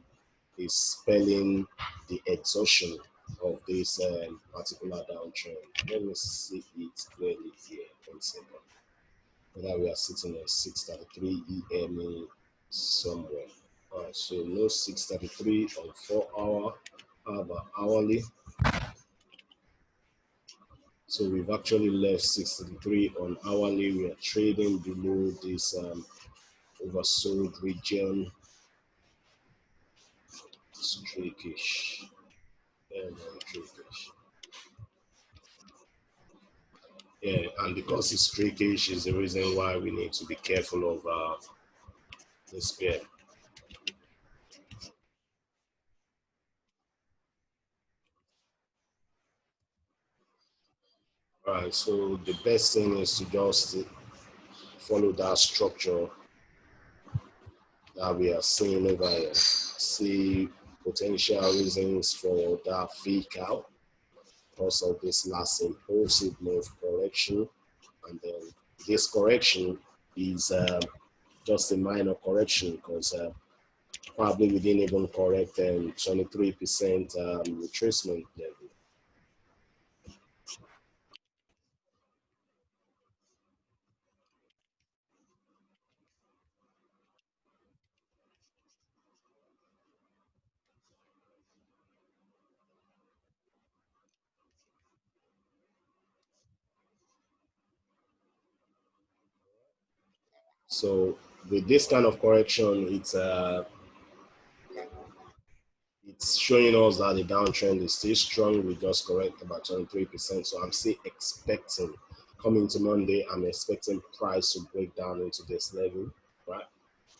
is spelling the exhaustion of this particular downtrend. Let me see it clearly here. 1 second. Whether we are sitting at 633 EMA somewhere. All right, so no 633 on 4 hour. How about hourly? So we've actually left 63 on hourly. We are trading below this oversold region. Streakish. And streakish. Yeah, and because it's streakish is the reason why we need to be careful of this pair. All right, so the best thing is to just follow that structure that we are seeing over here. See potential reasons for that fake out because of this last impulsive move correction. And then this correction is just a minor correction because probably we didn't even correct 23% retracement level. So with this kind of correction, it's showing us that the downtrend is still strong. We just correct about 23%. So I'm still expecting, coming to Monday, I'm expecting price to break down into this level, right?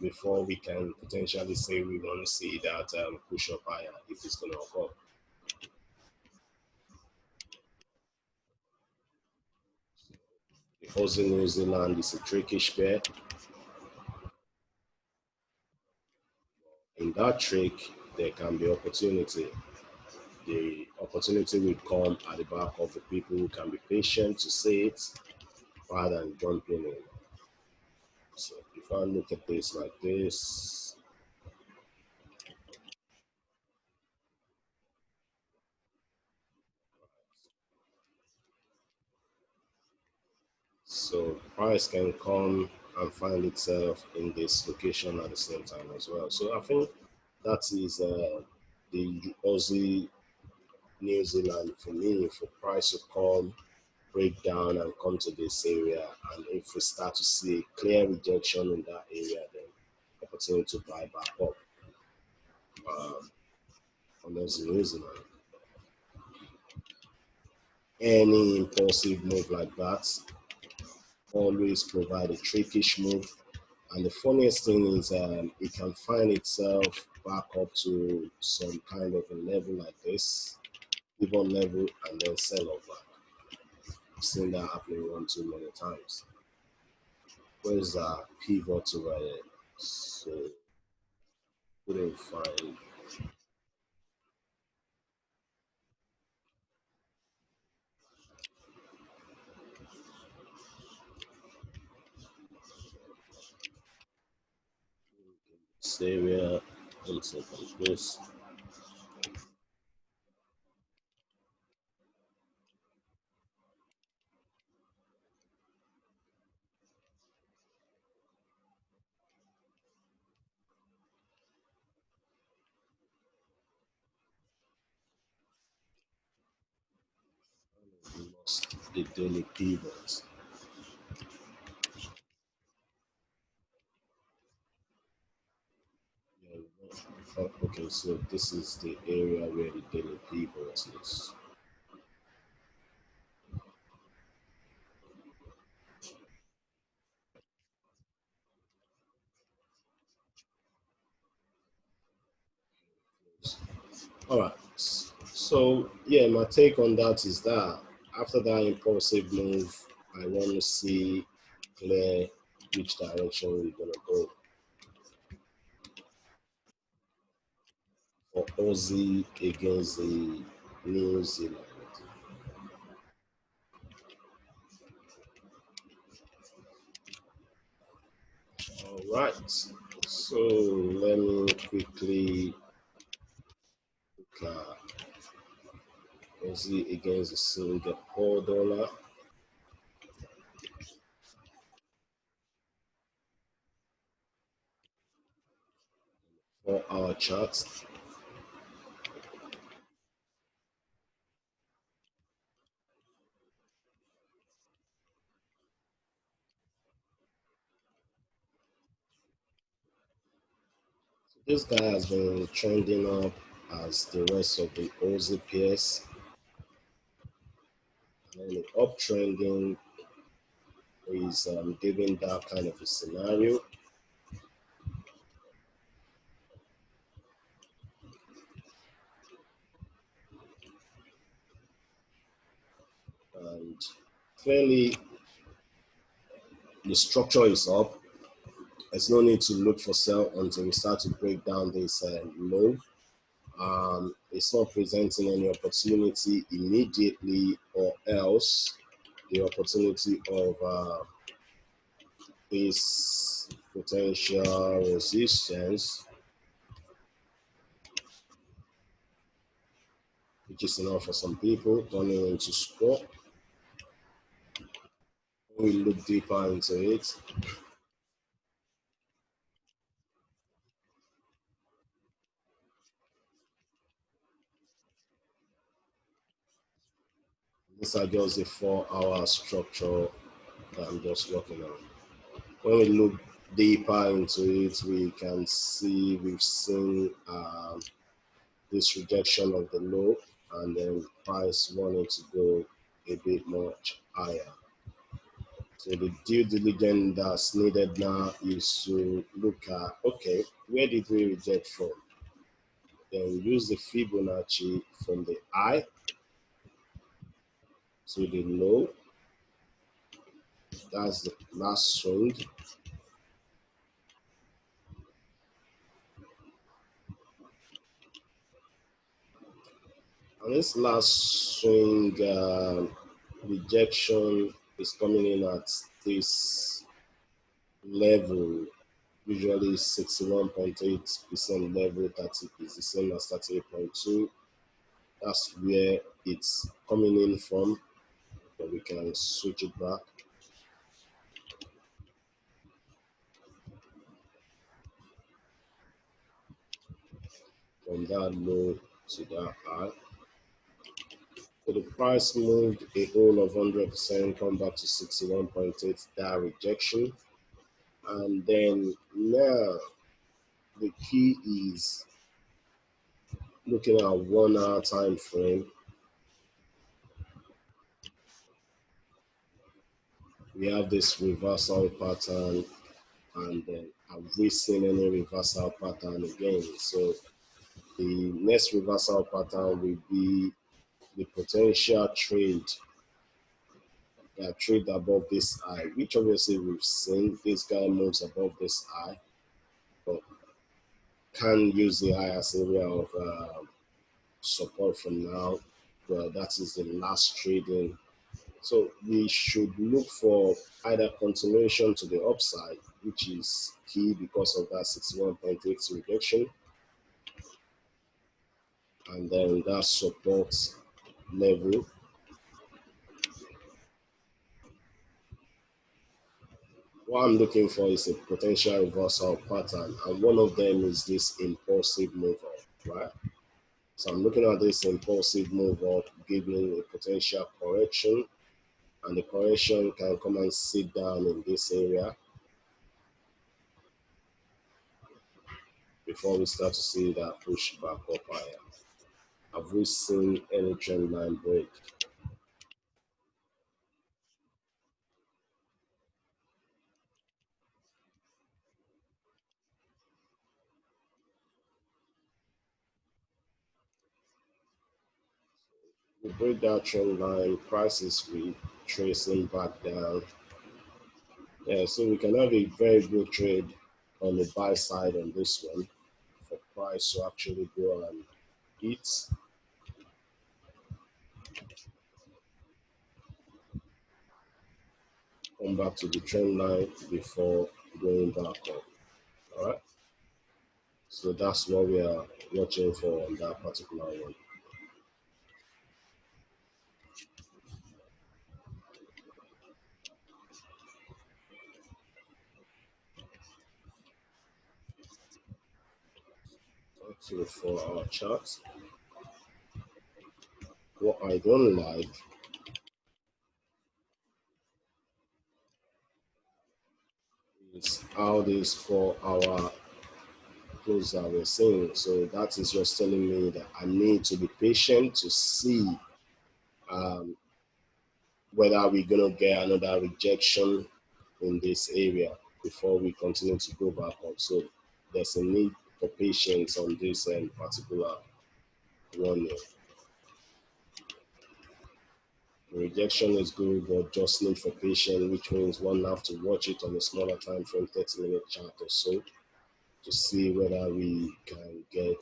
Before we can potentially say we want to see that push up higher if it's going to occur. The Aussie New Zealand is a trickish pair. In that trick, there can be opportunity. The opportunity will come at the back of the people who can be patient to see it rather than jumping in. So if I look at this like this, so price can come and find itself in this location at the same time as well. So I think that is the Aussie New Zealand for me, for price to come, break down and come to this area. And if we start to see clear rejection in that area, then opportunity to buy back up on Aussie New Zealand. Any impulsive move like that always provide a trickish move. And the funniest thing is it can find itself back up to some kind of a level like this, pivot level, and then sell off back. I've seen that happening one too many times. Where's that pivot over here? So couldn't find. This area, looks like this. We lost the daily pivot. Oh, okay, so this is the area where the daily pivot is. All right. So yeah, my take on that is that after that impulsive move, I want to see clear which direction we're gonna go. For Aussie against the New Zealand. All right. So let me quickly look at Aussie against the Singapore dollar. 4-hour chart. This guy has been trending up as the rest of the AUSSIE peers, and the uptrending is giving that kind of a scenario. And clearly the structure is up. There's no need to look for sell until we start to break down this low. It's not presenting any opportunity immediately, or else the opportunity of this potential resistance, which is enough for some people, turning into support. We look deeper into it. These are just the 4-hour structure that I'm just working on. When we look deeper into it, we can see we've seen this rejection of the low, and then price wanting to go a bit much higher. So the due diligence that's needed now is to look at, okay, where did we reject from? Then use the Fibonacci from the high to the low. That's the last swing. And this last swing rejection is coming in at this level, usually 61.8% level, that is the same as 38.2. That's where it's coming in from. But we can switch it back. From that low to that high. So the price moved a whole of 100%, come back to 61.8, that rejection. And then now the key is looking at 1 hour time frame. We have this reversal pattern, and then have we seen any reversal pattern again? So the next reversal pattern will be the potential trade that trade above this high, which obviously we've seen. This guy moves above this high, but can use the high as area of support from now. But that is the last trading. So we should look for either continuation to the upside, which is key because of that 61.8 rejection, and then that support level. What I'm looking for is a potential reversal pattern, and one of them is this impulsive move up, right? So I'm looking at this impulsive move up, giving a potential correction, and the correction can come and sit down in this area before we start to see that push back up higher. Have we seen any trend line break? We break that trend line, prices retracing back down. Yeah, so we can have a very good trade on the buy side on this one for price to actually go and eat. Come back to the trend line before going back up. All right. So that's what we are watching for on that particular one. To the 4-hour chart. What I don't like is how this 4-hour close that we're seeing. So that is just telling me that I need to be patient to see whether we're going to get another rejection in this area before we continue to go back up. So there's a need for patience on this particular one. The rejection is good, but just need for patience, which means one have to watch it on a smaller time frame, 30-minute chart or so, to see whether we can get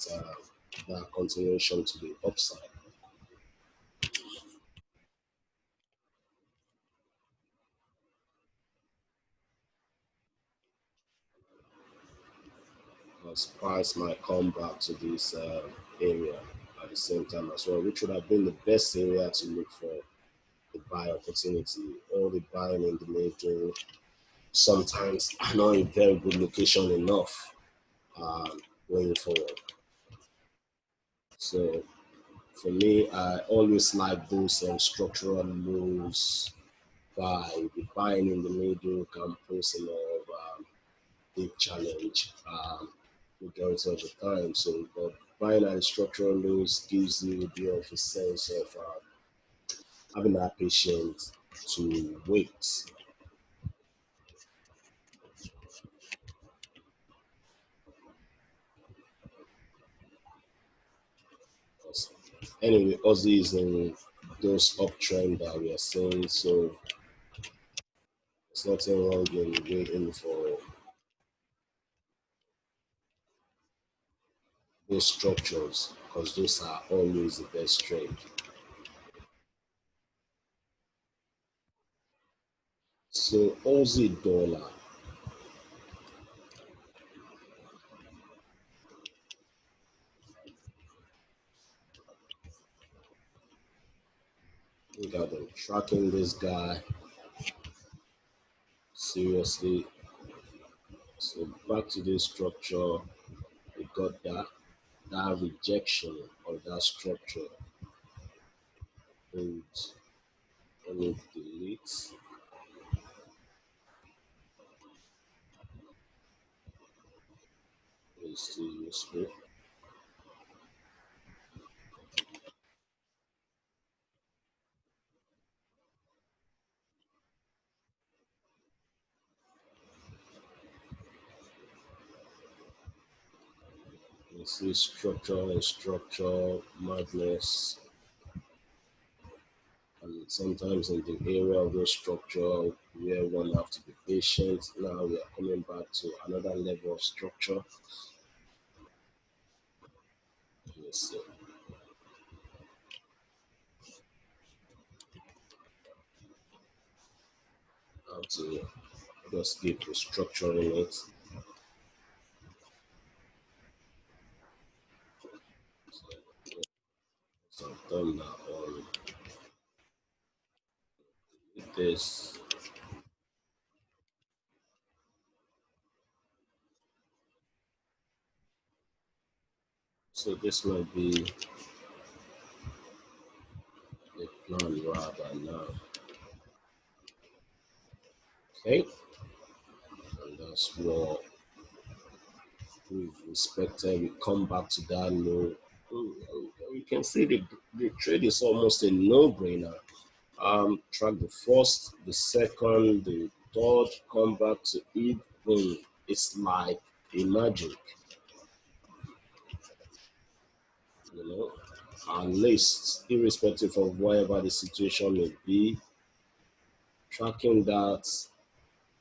that continuation to the upside. Because price might come back to this area at the same time as well, which would have been the best area to look for the buy opportunity. All the buying in the middle sometimes are not a very good location enough going forward. So for me, I always like those structural lows by the buying in the middle can pose a lot of big challenge majority of the time. So, but buying at the structural lows gives you a bit of a sense of having that patience to wait. Anyway, Aussie is in those uptrend that we are seeing, so there's nothing wrong in waiting for those structures because those are always the best trade. So Aussie dollar. We got them tracking this guy seriously. So back to this structure, we got that rejection of that structure. And let me delete. It's still useful. You see structure and structure madness. And sometimes in the area of the structure where one have to be patient. Now we are coming back to another level of structure. Let's see. How to just keep restructuring it. So I've done that on this. So this might be the plan rather now. Okay, and that's what we've respected. We come back to that low. You can see the trade is almost a no-brainer. Track the first, the second, the third, come back to it. It's like a magic, you know. At least, irrespective of whatever the situation may be, tracking that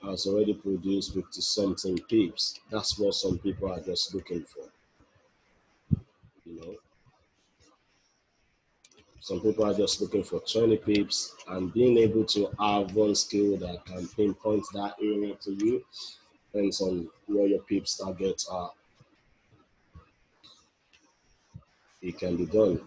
has already produced 50 something pips. That's what some people are just looking for, you know. Some people are just looking for 20 pips, and being able to have one skill that can pinpoint that area to you depends on where your pips targets are. It can be done.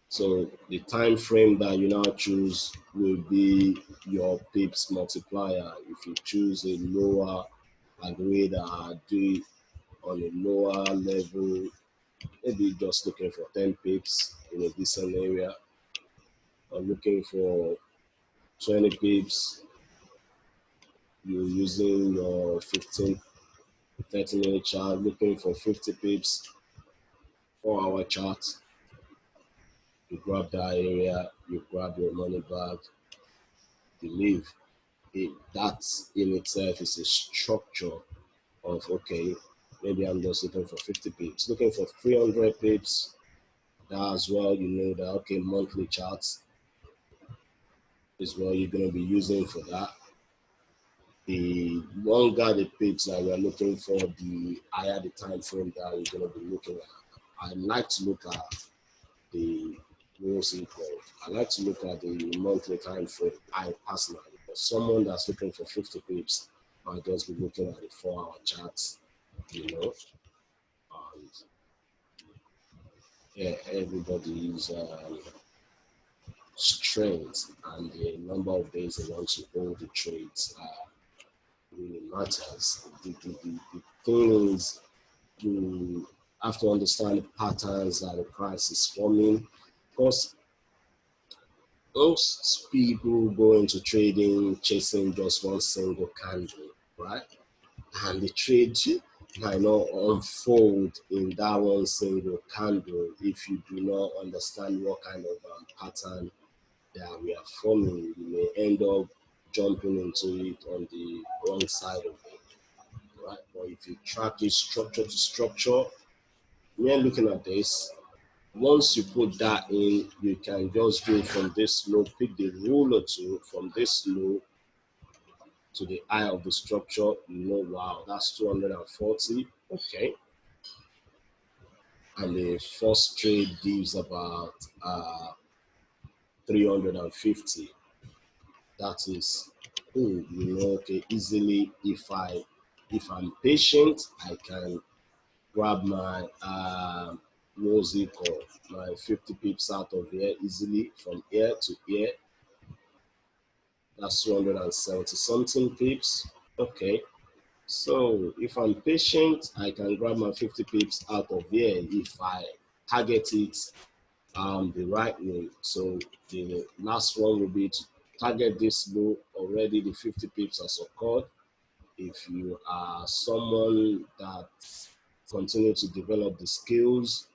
So the time frame that you now choose will be your pips multiplier. If you choose a lower agree that do it on a lower level, maybe just looking for 10 pips in a decent area, or looking for 20 pips you're using your 15-30-minute chart, looking for 50 pips, 4-hour chart. You grab that area, you grab your money back, you leave. That in itself is a structure of, okay, maybe I'm just looking for 50 pips, looking for 300 pips. That as well, you know that, okay, monthly charts is what you're going to be using for that. The longer the pips that we're looking for, the higher the time frame that you're going to be looking at. I like to look at the rules equal. I like to look at the monthly time frame. I personally, but someone that's looking for 50 pips might just be looking at the 4-hour charts, you know. And yeah, everybody's strength and the number of days they want to hold the trades really matters. The thing is, you have to understand the patterns that the price is forming, because most people go into trading chasing just one single candle, right? And the trade might not unfold in that one single candle if you do not understand what kind of pattern that we are forming. You may end up jumping into it on the wrong side of it, right? But if you track it structure to structure, we are looking at this. Once you put that in, you can just do from this low, pick the rule or two from this low to the eye of the structure. You know, wow, that's 240. Okay. And the first trade gives about 350. That is, oh, you know, okay, easily if I'm patient, I can grab my what's it called, my 50 pips out of here easily from here to here. That's 270 something pips. Okay, so if I'm patient, I can grab my 50 pips out of here if I target it the right way. So the last one will be to target this low. Already the 50 pips has occurred. If you are someone that continue to develop the skills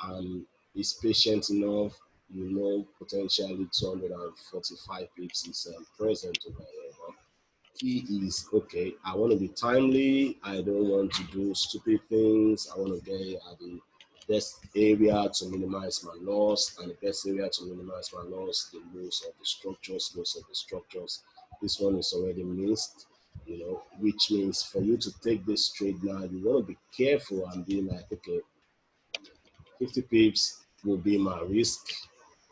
and is patient enough, you know, potentially 245 pips is present over here. But key is, okay, I want to be timely. I don't want to do stupid things. I want to get at the best area to minimize my loss, and the best area to minimize my loss, the lows of the structures, lows of the structures. This one is already missed, you know, which means for you to take this trade now, you want to be careful and be like, okay, 50 pips will be my risk,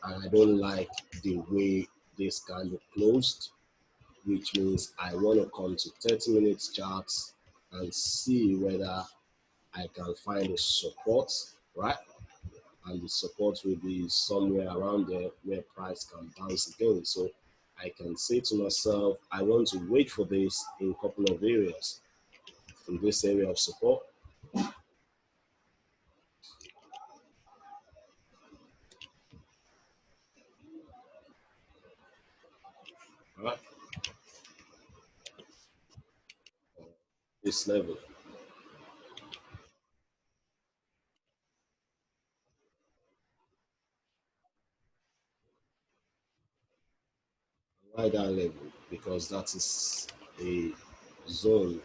and I don't like the way this kind of closed, which means I want to come to 30 minutes charts and see whether I can find a support, right? And the support will be somewhere around there where price can bounce again. So I can say to myself, I want to wait for this in a couple of areas. In this area of support, right? This level. Why that level? Because that is a zone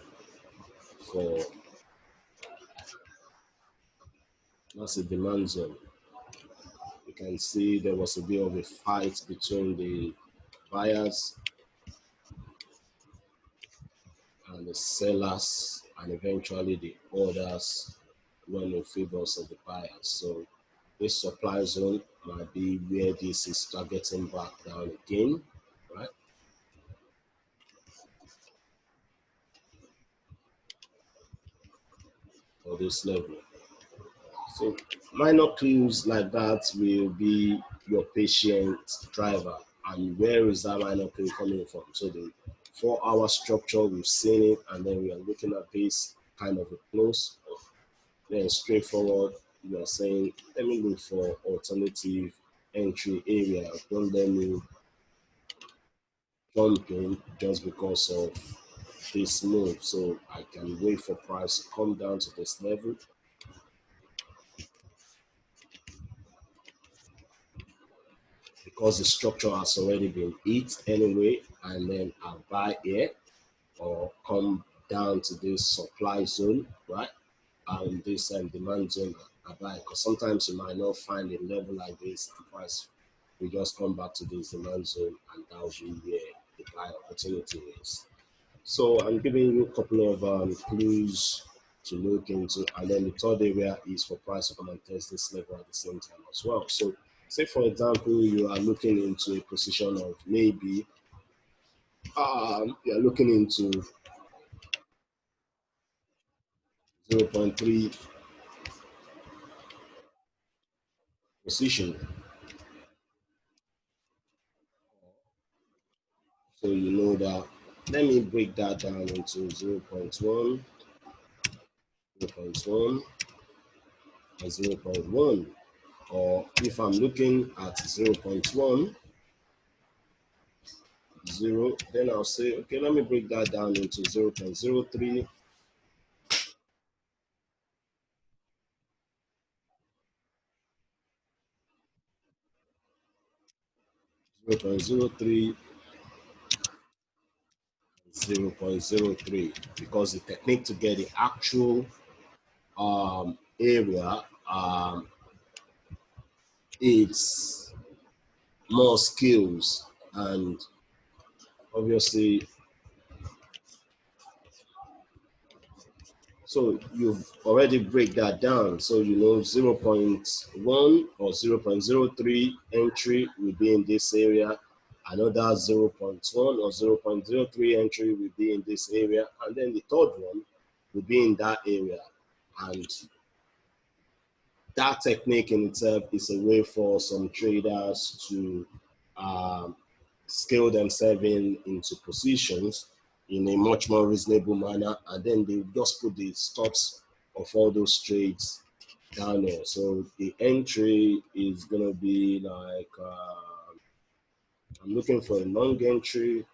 for, that's a demand zone. You can see there was a bit of a fight between the buyers and the sellers, and eventually the orders went in favors of the buyers. So this supply zone might be where this is targeting back down again, right? For this level. So minor clues like that will be your patient driver. And where is that minor clue coming from? So the 4-hour structure, we've seen it, and then we are looking at this kind of a close. Then straightforward, you are saying, let me look for alternative entry area. Don't let me jump in just because of this move. So I can wait for price to come down to this level. Because the structure has already been hit anyway, and then I'll buy here or come down to this supply zone, right? And this demand zone, I buy, because sometimes you might not find a level like this, the price we just come back to this demand zone, and that will be where the buy opportunity is. So I'm giving you a couple of clues to look into, and then the third area is for price to come and test this level at the same time as well. So say for example you are looking into a position of maybe you're looking into 0.3 position. So you know that, let me break that down into 0.1, 0.1, and 0.1. Or if I'm looking at 0.1, 0, then I'll say, okay, let me break that down into 0.03, 0.03, 0.03, because the technique to get the actual area, it's more skills, and obviously, so you already break that down. So you know 0.1 or 0.03 entry will be in this area. Another 0.1 or 0.03 entry will be in this area. And then the third one will be in that area. And that technique in itself is a way for some traders to scale themselves into positions in a much more reasonable manner, and then they just put the stops of all those trades down there. So the entry is gonna be like I'm looking for a long entry.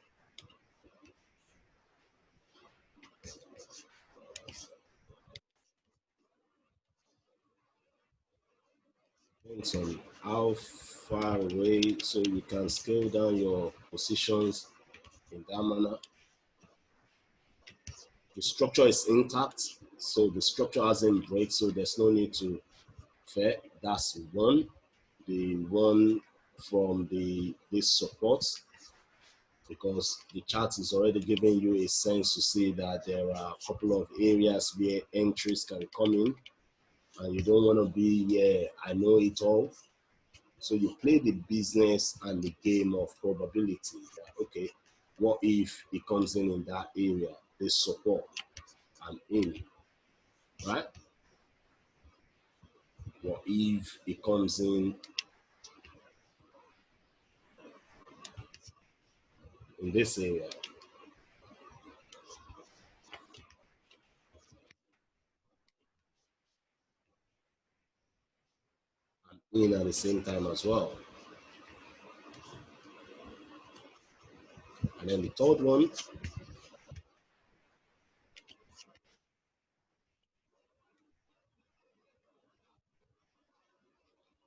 Depends on how far away, so you can scale down your positions in that manner. The structure is intact, so the structure hasn't break, so there's no need to fair. That's one. The one from this support, because the chart is already giving you a sense to see that there are a couple of areas where entries can come in, and you don't want to be, yeah, I know it all. So you play the business and the game of probability. Okay, what if it comes in that area, this support, I'm in, right? What if it comes in this area? I'm in at the same time as well. And then the third one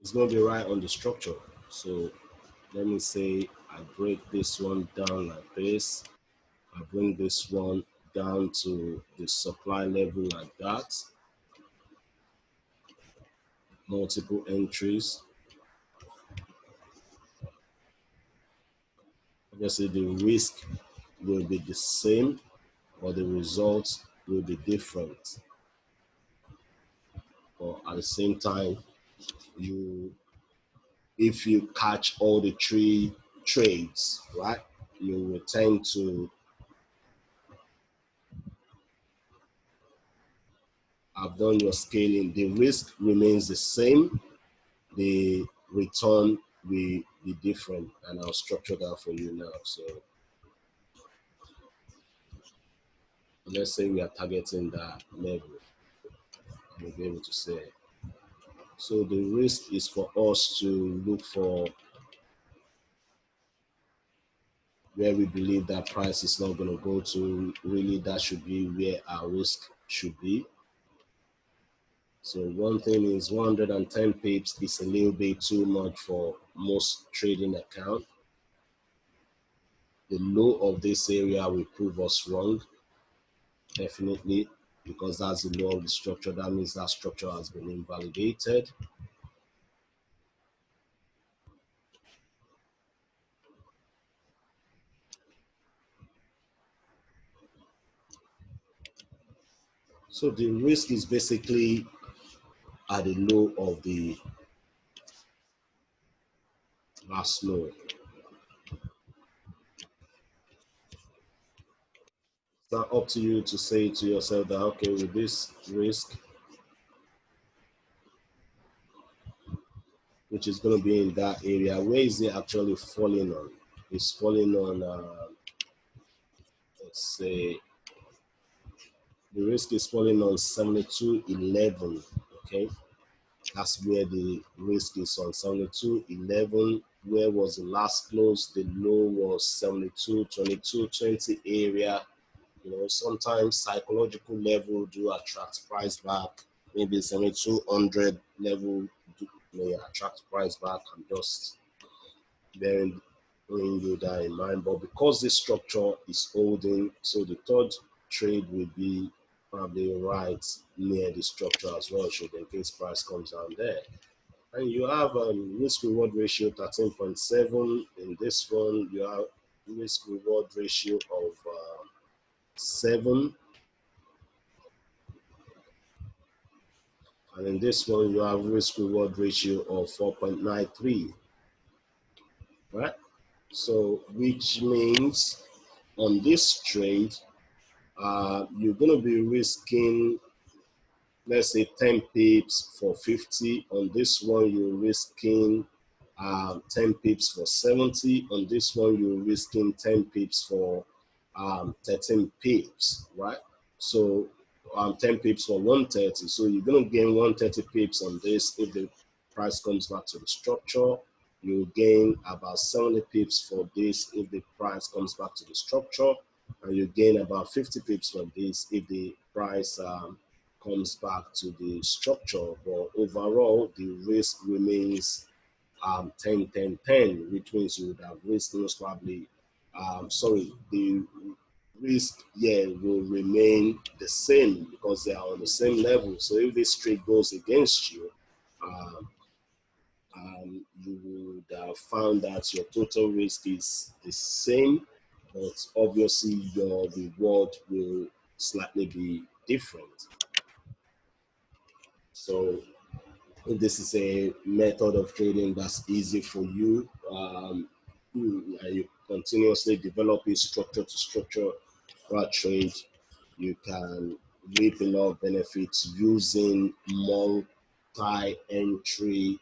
is going to be right on the structure. So let me say I break this one down like this. I bring this one down to the supply level like that. Multiple entries. Obviously, the risk will be the same, but the results will be different. But at the same time, if you catch all the three trades, right, you will tend to have done your scaling. The risk remains the same, the return will be different, and I'll structure that for you now. So let's say we are targeting that level, you'll be able to say. So the risk is for us to look for where we believe that price is not going to go to, really that should be where our risk should be. So one thing is 110 pips is a little bit too much for most trading account. The low of this area will prove us wrong, definitely, because that's the low of the structure. That means that structure has been invalidated. So the risk is basically at the low of the last low. It's not up to you to say to yourself that, okay, with this risk, which is going to be in that area, where is it actually falling on? It's falling on, let's say, the risk is falling on 72.11, okay? That's where the risk is on 72.11. Where was the last close? The low was 72.22.20 area. You know, sometimes psychological level do attract price back. Maybe 7200 level may attract price back. I'm just bearing you that in mind. But because this structure is holding, so the third trade will be probably right near the structure as well, should in case price comes down there. And you have risk reward ratio 13.7. In this one, you have risk reward ratio of 7. And in this one, you have risk reward ratio of 4.93, right? So, which means on this trade, you're going to be risking, let's say 10 pips for 50. On this one, you're risking 10 pips for 70. On this one, you're risking 10 pips for 13 pips, right? So 10 pips for 130. So you're going to gain 130 pips on this. If the price comes back to the structure, you gain about 70 pips for this if the price comes back to the structure, and you gain about 50 pips for this if the price comes back to the structure. But overall, the risk remains 10, 10, 10, which means you would have risked most probably, the risk here will remain the same because they are on the same level. So if this trade goes against you, you would have found that your total risk is the same, but obviously your reward will slightly be different. So if this is a method of trading that's easy for you, you continuously develop a structure to structure trade, you can reap a lot of benefits using multi-entry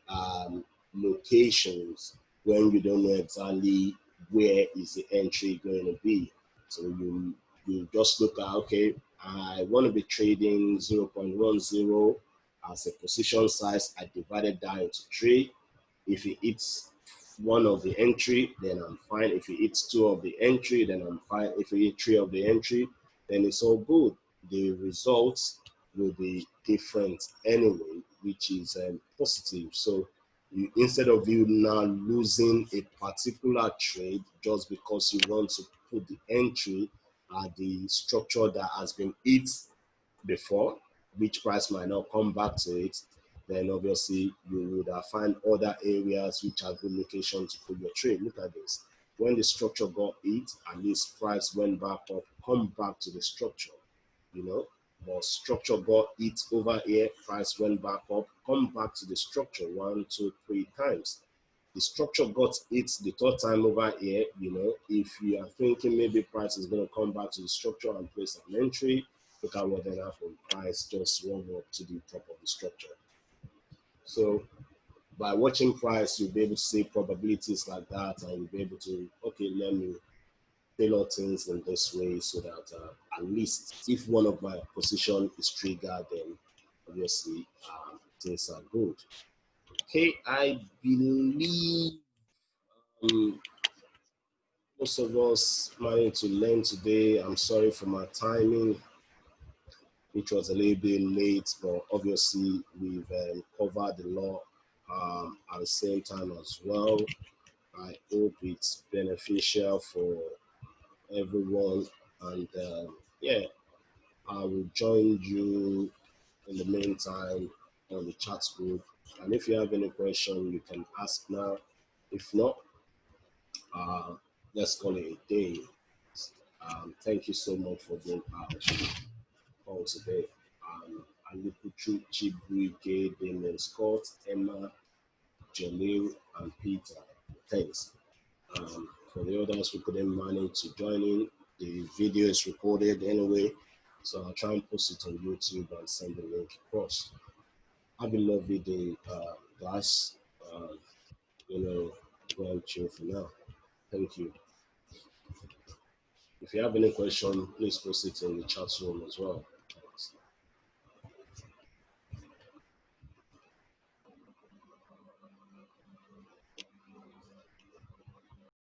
locations when you don't know exactly where is the entry going to be. So you just look at, okay, I want to be trading 0.10 as a position size. I divided that into 3. If it hits one of the entry, then I'm fine. If it hits 2 of the entry, then I'm fine. If it hits 3 of the entry, then it's all good. The results will be different anyway, which is positive. So instead of you now losing a particular trade just because you want to put the entry at the structure that has been hit before, which price might not come back to it, then obviously you would find other areas which are good locations to put your trade. Look at this. When the structure got hit, at least price went back up, come back to the structure, you know. But structure got hit over here, price went back up, come back to the structure 1, 2, 3 times. The structure got hit the third time over here, you know. If you are thinking maybe price is going to come back to the structure and place an entry, look at what then happened. Price just went up to the top of the structure. So by watching price, you'll be able to see probabilities like that, and you'll be able to, okay, let me tailor things in this way so that at least if one of my position is triggered, then obviously things are good. Okay, I believe most of us managed to learn today. I'm sorry for my timing, which was a little bit late, but obviously we've covered the law at the same time as well. I hope it's beneficial for everyone, and yeah, I will join you in the meantime on the chat group. And if you have any question, you can ask now. If not, let's call it a day. Thank you so much for being part of the call today. Alipuchu, Chibuike, Damien Scott, Emma, Jalil, and Peter. Thanks. For the others who couldn't manage to join in, the video is recorded anyway, so I'll try and post it on YouTube and send the link across. Have a lovely day, guys. Go and chill for now. Thank you. If you have any question, please post it in the chat room as well.